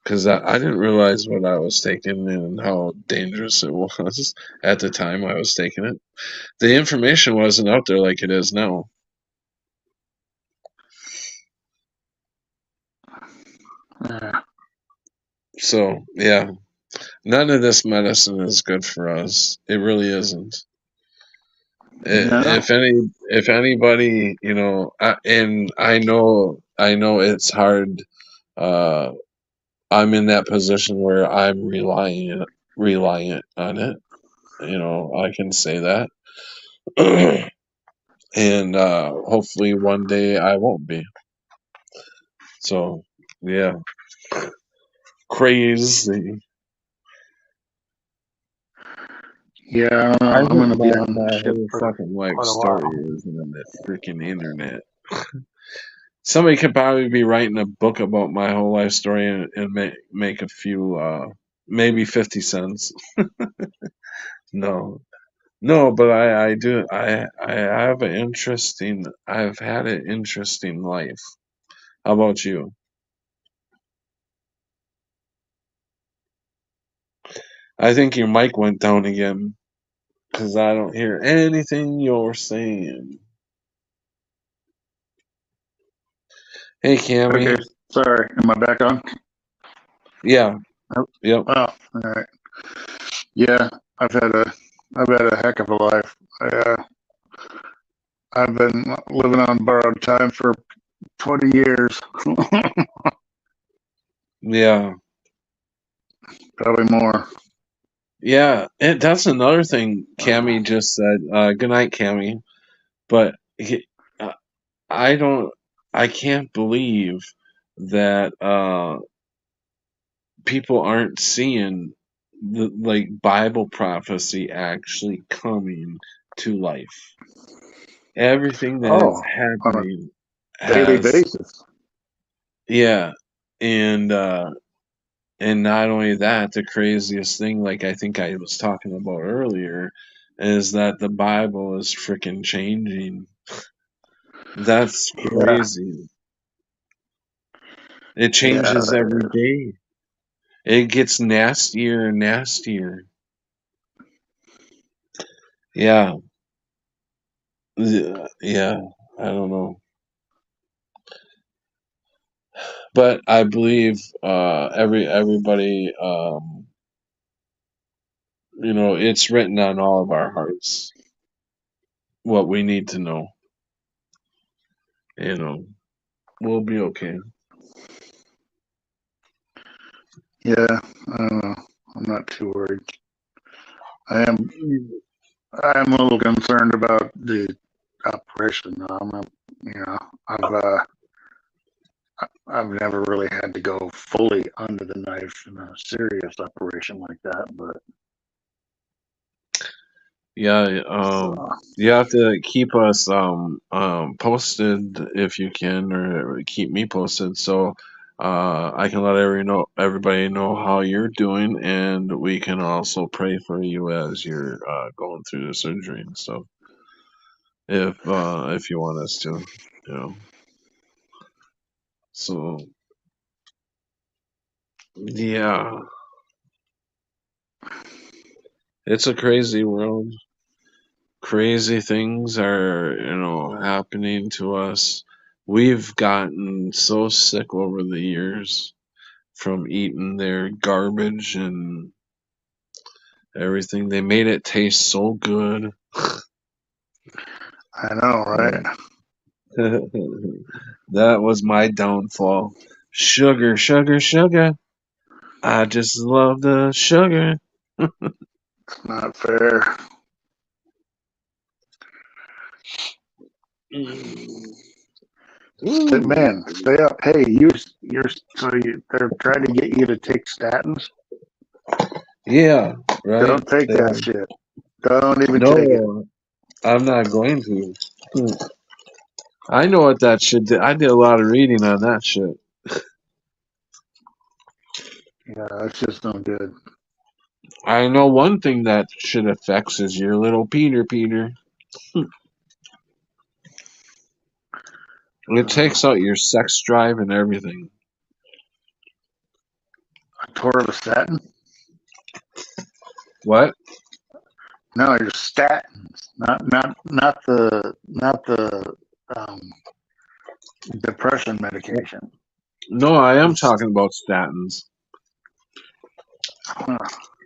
because I didn't realize what I was taking and how dangerous it was at the time I was taking it. The information wasn't out there like it is now. Yeah. So yeah, none of this medicine is good for us. It really isn't. No. If anybody, you know, and I know it's hard. Uh, I'm in that position where I'm reliant on it. You know, I can say that, and hopefully one day I won't be. So yeah, crazy. Yeah, I don't know. I I'm think gonna be on my this ship whole for fucking life quite a story while. is on the freaking internet. Somebody could probably be writing a book about my whole life story and make a few, maybe 50 cents. No, no, but I do, I have an interesting, I've had an interesting life. How about you? I think your mic went down again because I don't hear anything you're saying. Hey, Okay, Cammy. sorry. Am I back on? Yeah, Oh, yep. all right. Yeah, I've had a I've had a heck of a life. I've been living on borrowed time for 20 years, Yeah. probably more. Yeah, and that's another thing Cammy just said. Good night, Cammy. But uh, I don't, I can't believe that people aren't seeing the like Bible prophecy actually coming to life. Everything that is Oh, on a happening daily has, basis. Yeah, and not only that, the craziest thing, like I think I was talking about earlier, is that the Bible is freaking changing. That's Yeah, crazy. It yeah, changes every day. It gets nastier and nastier. Yeah, yeah. I don't know, but I believe everybody, it's written on all of our hearts what we need to know. You know, we'll be okay. yeah. I don't know. I'm not too worried. I am. I'm a little concerned about the operation. I'm not, you know, I've uh, I've never really had to go fully under the knife in a serious operation like that, but Yeah, uh, you have to keep us posted if you can, or keep me posted so I can let everybody know how you're doing, and we can also pray for you as you're going through the surgery and stuff. If you want us to, you know. So yeah, it's a crazy world. Crazy things are, happening to us. We've gotten so sick over the years from eating their garbage and everything. They made it taste so good. I know, right? That was my downfall. Sugar, sugar, sugar. I just love the sugar. It's not fair. Mm. Man, Ooh. stay up. Hey, they're trying to get you to take statins. Yeah, right. Don't take They that are. shit. Don't even take it. No, I'm not going to. I know what that shit did. I did a lot of reading on that shit. Yeah, it's just no good. I know one thing that shit affects is your little Peter. It Uh, takes out your sex drive and everything. Atorvastatin? What? No, your statins, not the um, depression medication. No, I am It's, talking about statins. huh,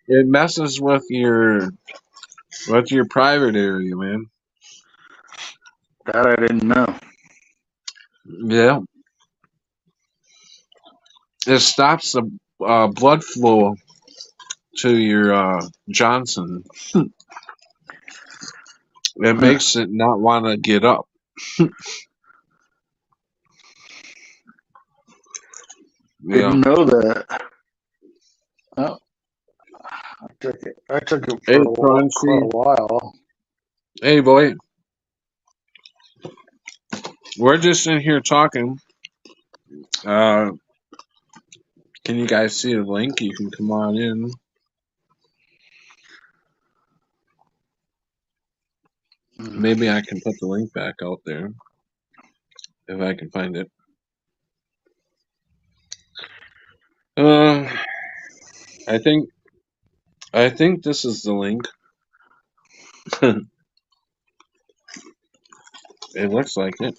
It messes with your private area, man. that I didn't know. Yeah, it stops the blood flow to your Johnson. It Huh, makes it not want to get up. Yeah. didn't know that. Oh, I took it. I took it Hey, for quite Crunchy. a while. Hey, boy. We're just in here talking. Uh, can you guys see the link? You can come on in. Hmm. Maybe I can put the link back out there if I can find it. Uh, I think this is the link. It looks like it.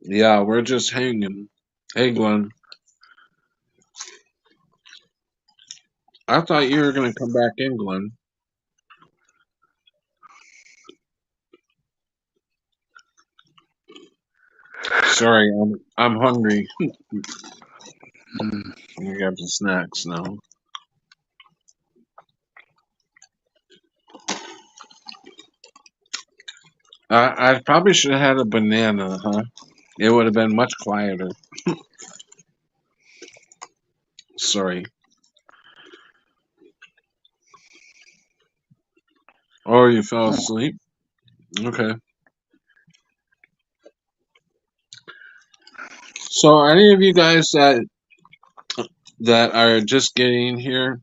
Yeah, we're just hanging. Hey, Glenn. I thought you were gonna come back in, Glenn. Sorry, I'm hungry. Hmm. We got the snacks now. I probably should have had a banana, huh? It would have been much quieter. Sorry. Oh, you fell Oh, asleep? Okay. So, any of you guys that are just getting here,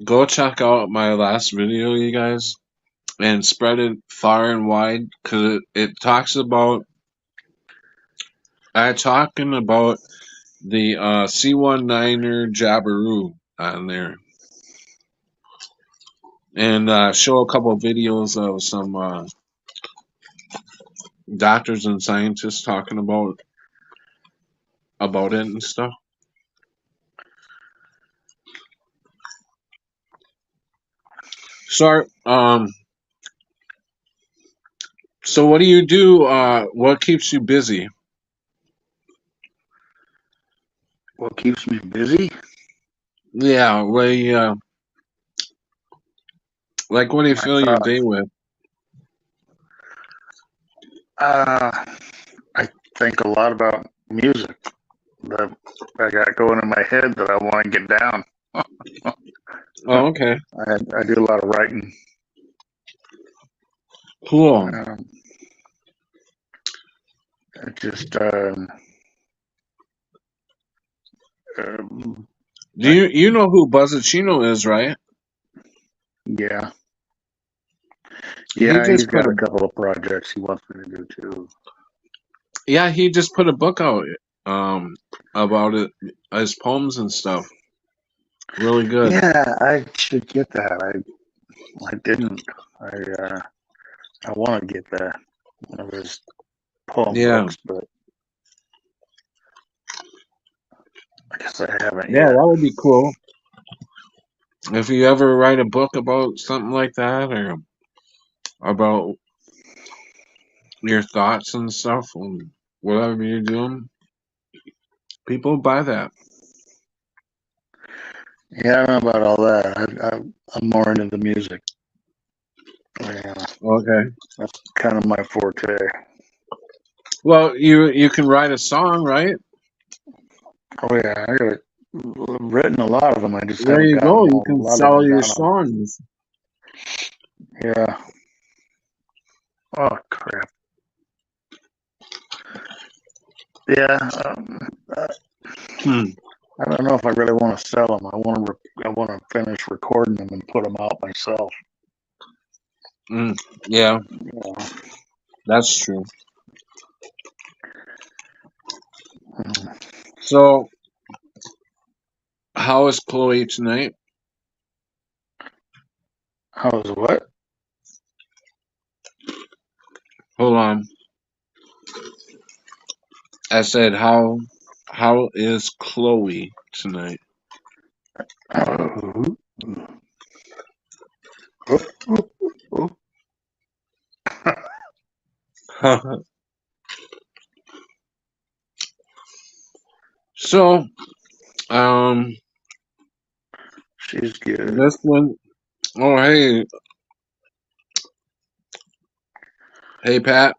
go check out my last video, you guys, and spread it far and wide because it talks about. I talking about the C19er Jabiru on there, and show a couple of videos of some doctors and scientists talking about it and stuff. So, so what do you do? What keeps you busy? What keeps me busy? Yeah, like what do you My fill your day thoughts. with? I think a lot about music that I got going in my head that I want to get down. Oh, okay, I do a lot of writing. cool. It just um, Do you know who Buzzacino is, right? yeah, He yeah. He's just put got a a couple of projects he wants me to do too. yeah, he just put a book out about it, his poems and stuff. Really good. Yeah, I should get that. I didn't. I want to get that one of his poem Yeah, books, but I guess I haven't yeah, yet. that would be cool. If you ever write a book about something like that or about your thoughts and stuff and whatever you're doing, people buy that. Yeah, I don't know about all that. I'm more into the music. Yeah, Okay. that's kind of my forte. Well, you can write a song, right? Oh yeah, I got written a lot of them. I just There haven't you gotten go. a You can lot of sell them your down on. songs. Yeah. Oh crap. Yeah. Uh, Hmm. I don't know if I really want to sell them. I want to finish recording them and put them out myself. Yeah, Yeah. that's true. Mm. So, how is Chloe tonight? How's what? Hold on. I said how is Chloe tonight? Oh, oh, oh, oh. So, um, She's good. this one oh hey Pat,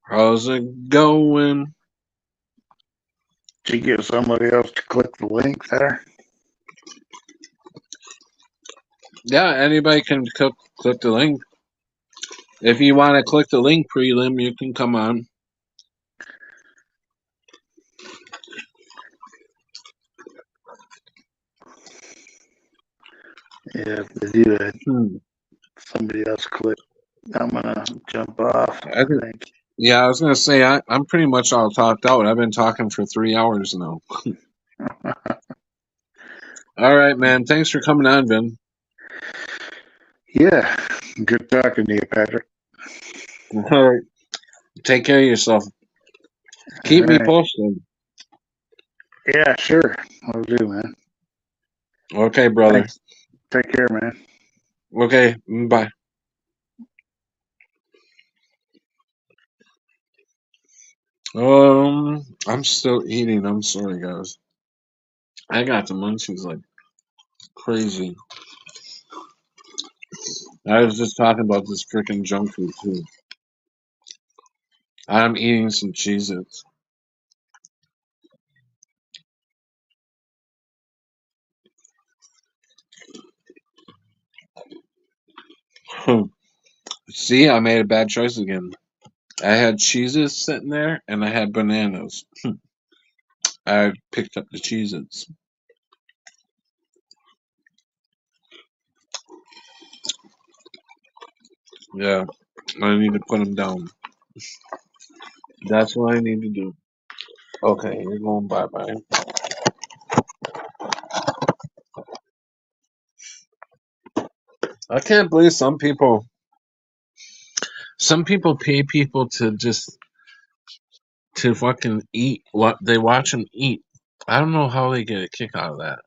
how's it going? Did you get somebody else to click the link there? Yeah, anybody can click the link. If you want to click the link prelim, you can come on. Yeah, if they do that, Hmm. somebody else click. I'm gonna jump off, I I think, think. yeah, I was gonna say I'm pretty much all talked out. I've been talking for 3 hours now. All right, man. Thanks for coming on, Vin. Yeah, good talking to you, Patrick. All right. Take care of yourself. All Keep me right. posted. Yeah, sure. Will do, man. Okay, brother. Thanks. Take care, man. Okay, bye. I'm still eating. I'm sorry, guys. I got the munchies like crazy. I was just talking about this freaking junk food too. I'm eating some Cheez-Its. See, I made a bad choice again. I had cheeses sitting there, and I had bananas. I picked up the cheeses. Yeah, I need to put them down. That's what I need to do. Okay, you're going bye bye. I can't believe some people pay people to just to fucking eat what they watch them eat. I don't know how they get a kick out of that.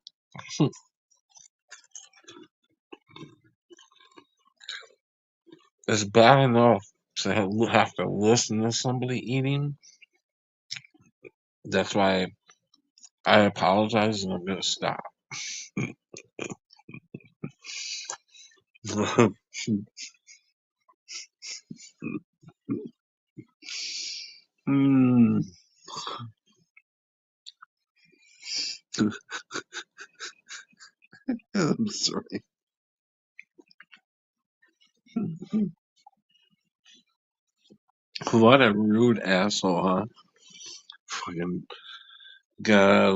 It's bad enough to have to listen to somebody eating. That's why I apologize and I'm gonna stop. Hmm. I'm sorry. What a rude asshole, huh? Fucking got a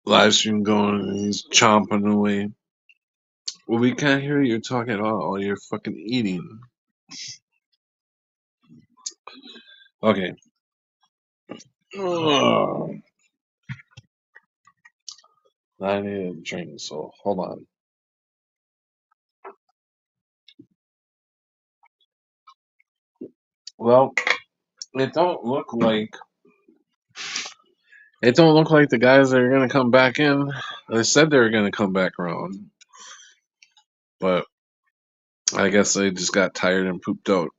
live stream going and he's chomping away. Well, we can't hear you talking at all. You're fucking eating. Okay. Ugh. I need a drink, so hold on. Well, it don't look like the guys that are gonna come back in. They said they were gonna come back around, but I guess they just got tired and pooped out.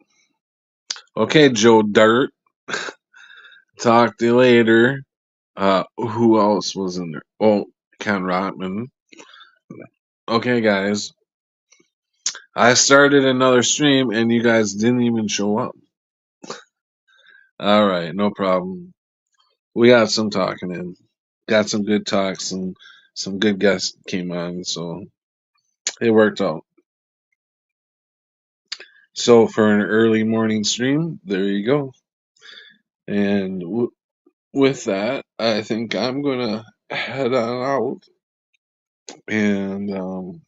Okay, Joe Dirt. Talk to you later. Who else was in there? Oh, Ken Rotman. Okay, guys. I started another stream and you guys didn't even show up. All right, no problem. We got some talking in. Got some good talks and some good guests came on, so it worked out. So for an early morning stream, there you go. And with that, I think I'm gonna head on out and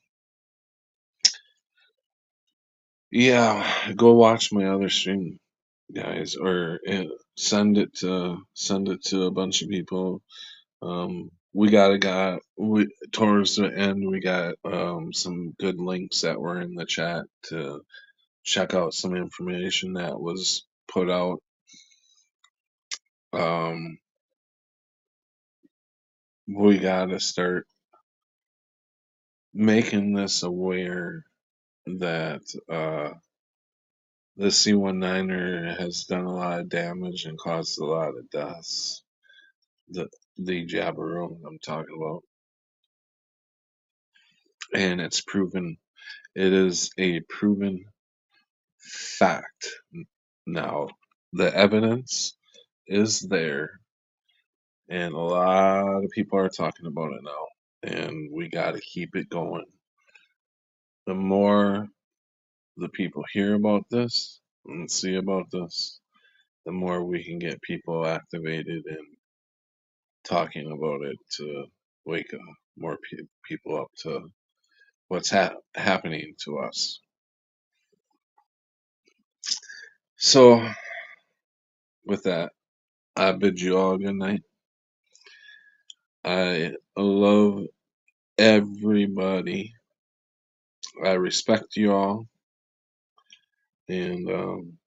yeah, go watch my other stream, guys, or send it to a bunch of people. We towards the end we got some good links that were in the chat to check out some information that was put out. Um, we gotta start making this aware that the C-19er has done a lot of damage and caused a lot of deaths. The Jabiru I'm talking about, and it's proven. It is a proven fact. Now, the evidence is there, and a lot of people are talking about it now, and we got to keep it going. The more the people hear about this and see about this, the more we can get people activated and talking about it to wake up more people up to what's happening to us. So, with that, I bid you all good night. I love everybody. I respect you all. And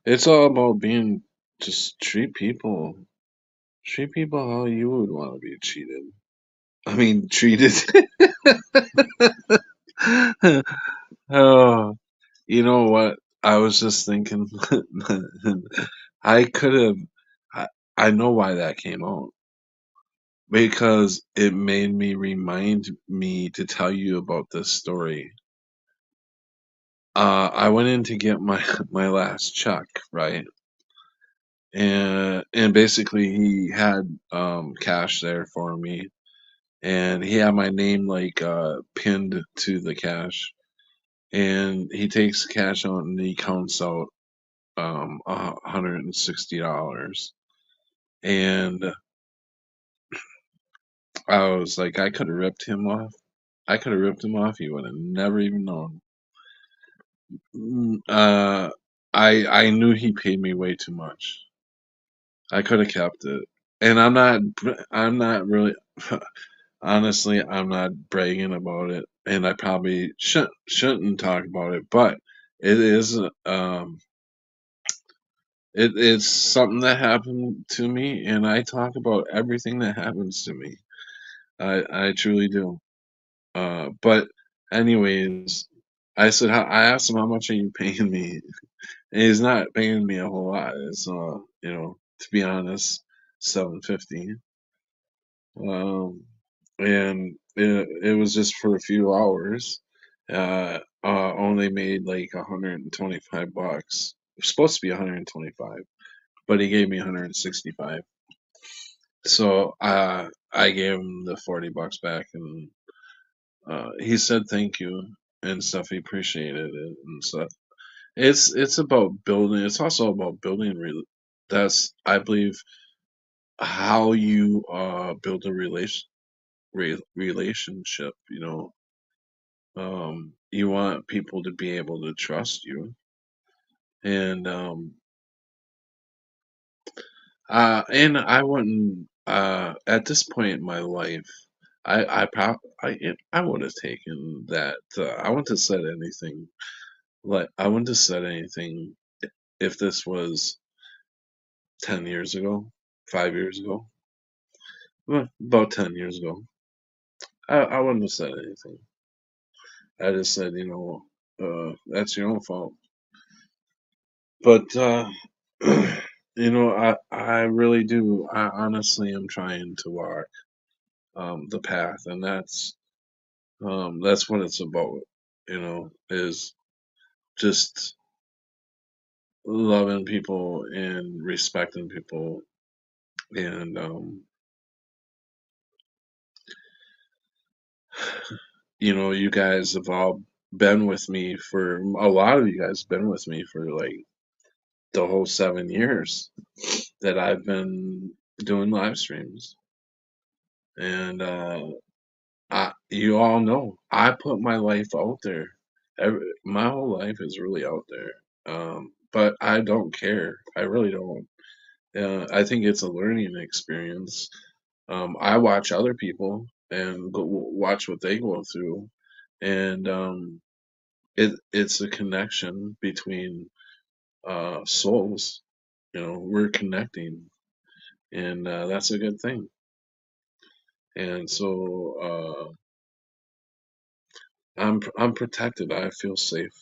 it's all about being just treat people how you would want to be treated. I mean, treated. Oh, you know what? I was just thinking, I could have, I know why that came out. Because it made me remind me to tell you about this story. I went in to get my my last check, right? And basically he had cash there for me, and he had my name like pinned to the cash. and he takes cash out and he counts out $160, and I was like, I could have ripped him off. I could have ripped him off. He would have never even known. Mm, I knew he paid me way too much. I could have kept it, and I'm not really. Honestly, I'm not bragging about it, and I probably shouldn't talk about it, but it is it's something that happened to me, and I talk about everything that happens to me. I truly do. But anyways, I asked him how much are you paying me, and he's not paying me a whole lot. It's to be honest, 750. Um, and it was just for a few hours. Only made like 125 bucks. It was supposed to be 125, but he gave me 165. So I gave him the 40 bucks back, and he said thank you and stuff. He appreciated it and stuff. It's about building. It's also about building. That's, I believe, how you build a relationship. You want people to be able to trust you, and I wouldn't at this point in my life. I would have taken that. I wouldn't have said anything. Like, I wouldn't have said anything if this was 10 years ago, 5 years ago, well, about 10 years ago. I wouldn't have said anything. I just said, that's your own fault. But I really do. I honestly am trying to walk the path, and that's what it's about. Is just loving people and respecting people, and you guys have all been with me for a lot of you guys been with me for like the whole 7 years that I've been doing live streams, and you all know I put my life out there. My whole life is really out there, but I don't care. I really don't. I think it's a learning experience. I watch other people and watch what they go through, and it's a connection between souls. We're connecting, and that's a good thing. And so I'm protected. I feel safe.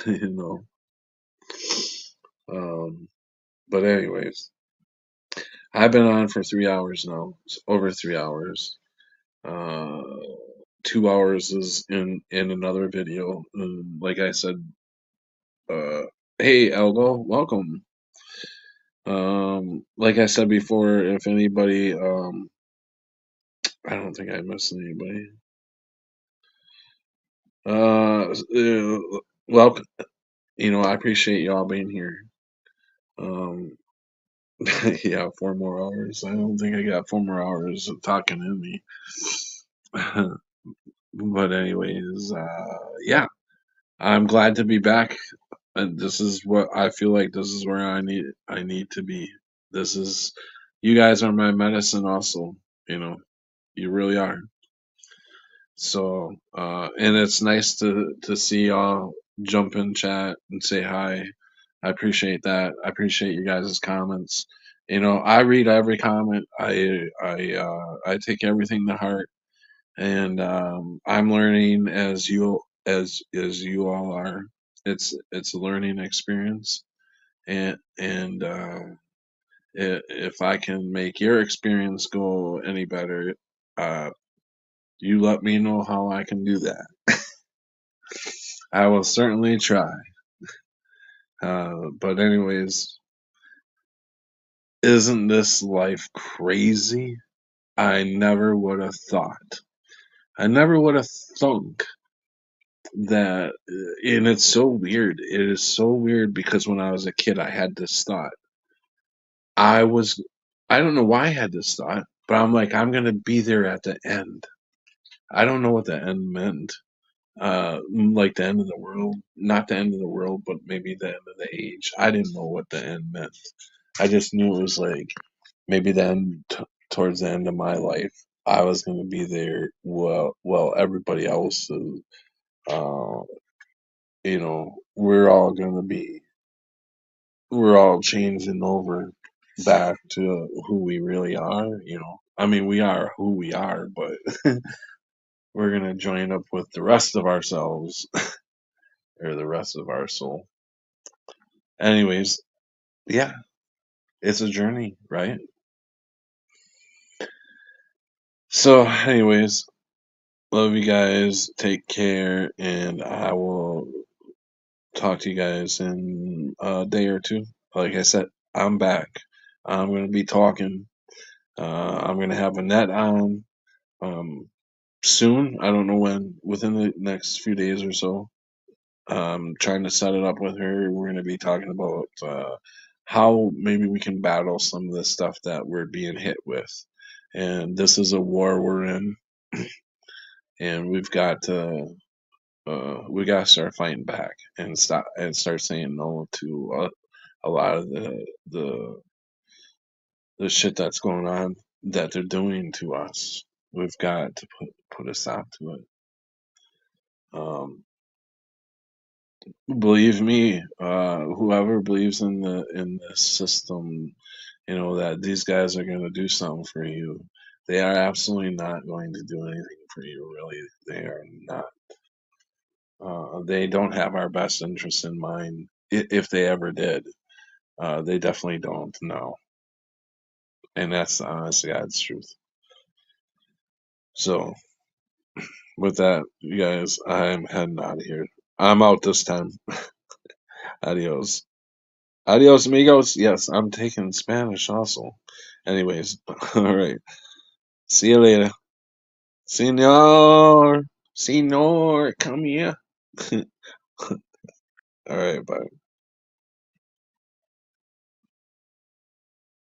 you know. Um, but anyways, I've been on for 3 hours now. It's over 3 hours. Uh, 2 hours is in another video. And like I said, uh, hey Elgo, welcome. Like I said before, if anybody, I don't think I missed anybody. Welcome. I appreciate y'all being here. Um, yeah, 4 more hours. I don't think I got 4 more hours of talking in me. But anyways, yeah, I'm glad to be back. And this is what I feel like. This is where I need to be. This is, you guys are my medicine. Also, you really are. So, and it's nice to see y'all jump in chat and say hi. I appreciate that. I appreciate you guys' comments. I read every comment. I take everything to heart, and I'm learning as you all are. It's a learning experience, and if I can make your experience go any better, uh, you let me know how I can do that. I will certainly try. But anyways, isn't this life crazy? I never would have thought. I never would have thunk that, and it's so weird. It is so weird because when I was a kid, I had this thought. I was, I don't know why I had this thought, but I'm like, I'm gonna be there at the end. I don't know what the end meant. Like the end of the world, not the end of the world, but maybe the end of the age. I didn't know what the end meant. I just knew it was like maybe the end, towards the end of my life, I was gonna be there. Well, everybody else is, uh, we're all gonna be, we're all changing over back to who we really are. I mean, we are who we are, but we're gonna join up with the rest of ourselves or the rest of our soul. Anyways, yeah, it's a journey, right? So, anyways, love you guys. Take care, and I will talk to you guys in a day or two. Like I said, I'm back. I'm gonna be talking. I'm gonna have Annette on soon. I don't know when. Within the next few days or so. Trying to set it up with her. We're gonna be talking about how maybe we can battle some of the stuff that we're being hit with. And this is a war we're in, and we got to start fighting back and start saying no to a lot of the shit that's going on that they're doing to us. We've got to put a stop to it. Believe me, whoever believes in the system, that these guys are going to do something for you, they are absolutely not going to do anything for you. Really, they are not. They don't have our best interests in mind. If they ever did, they definitely don't. No, and that's the honest God's truth. So, with that, you guys, I'm heading out of here. I'm out this time. Adios. Adios, amigos. Yes, I'm taking Spanish also. Anyways, all right. See you later. Senor, come here. All right, bye.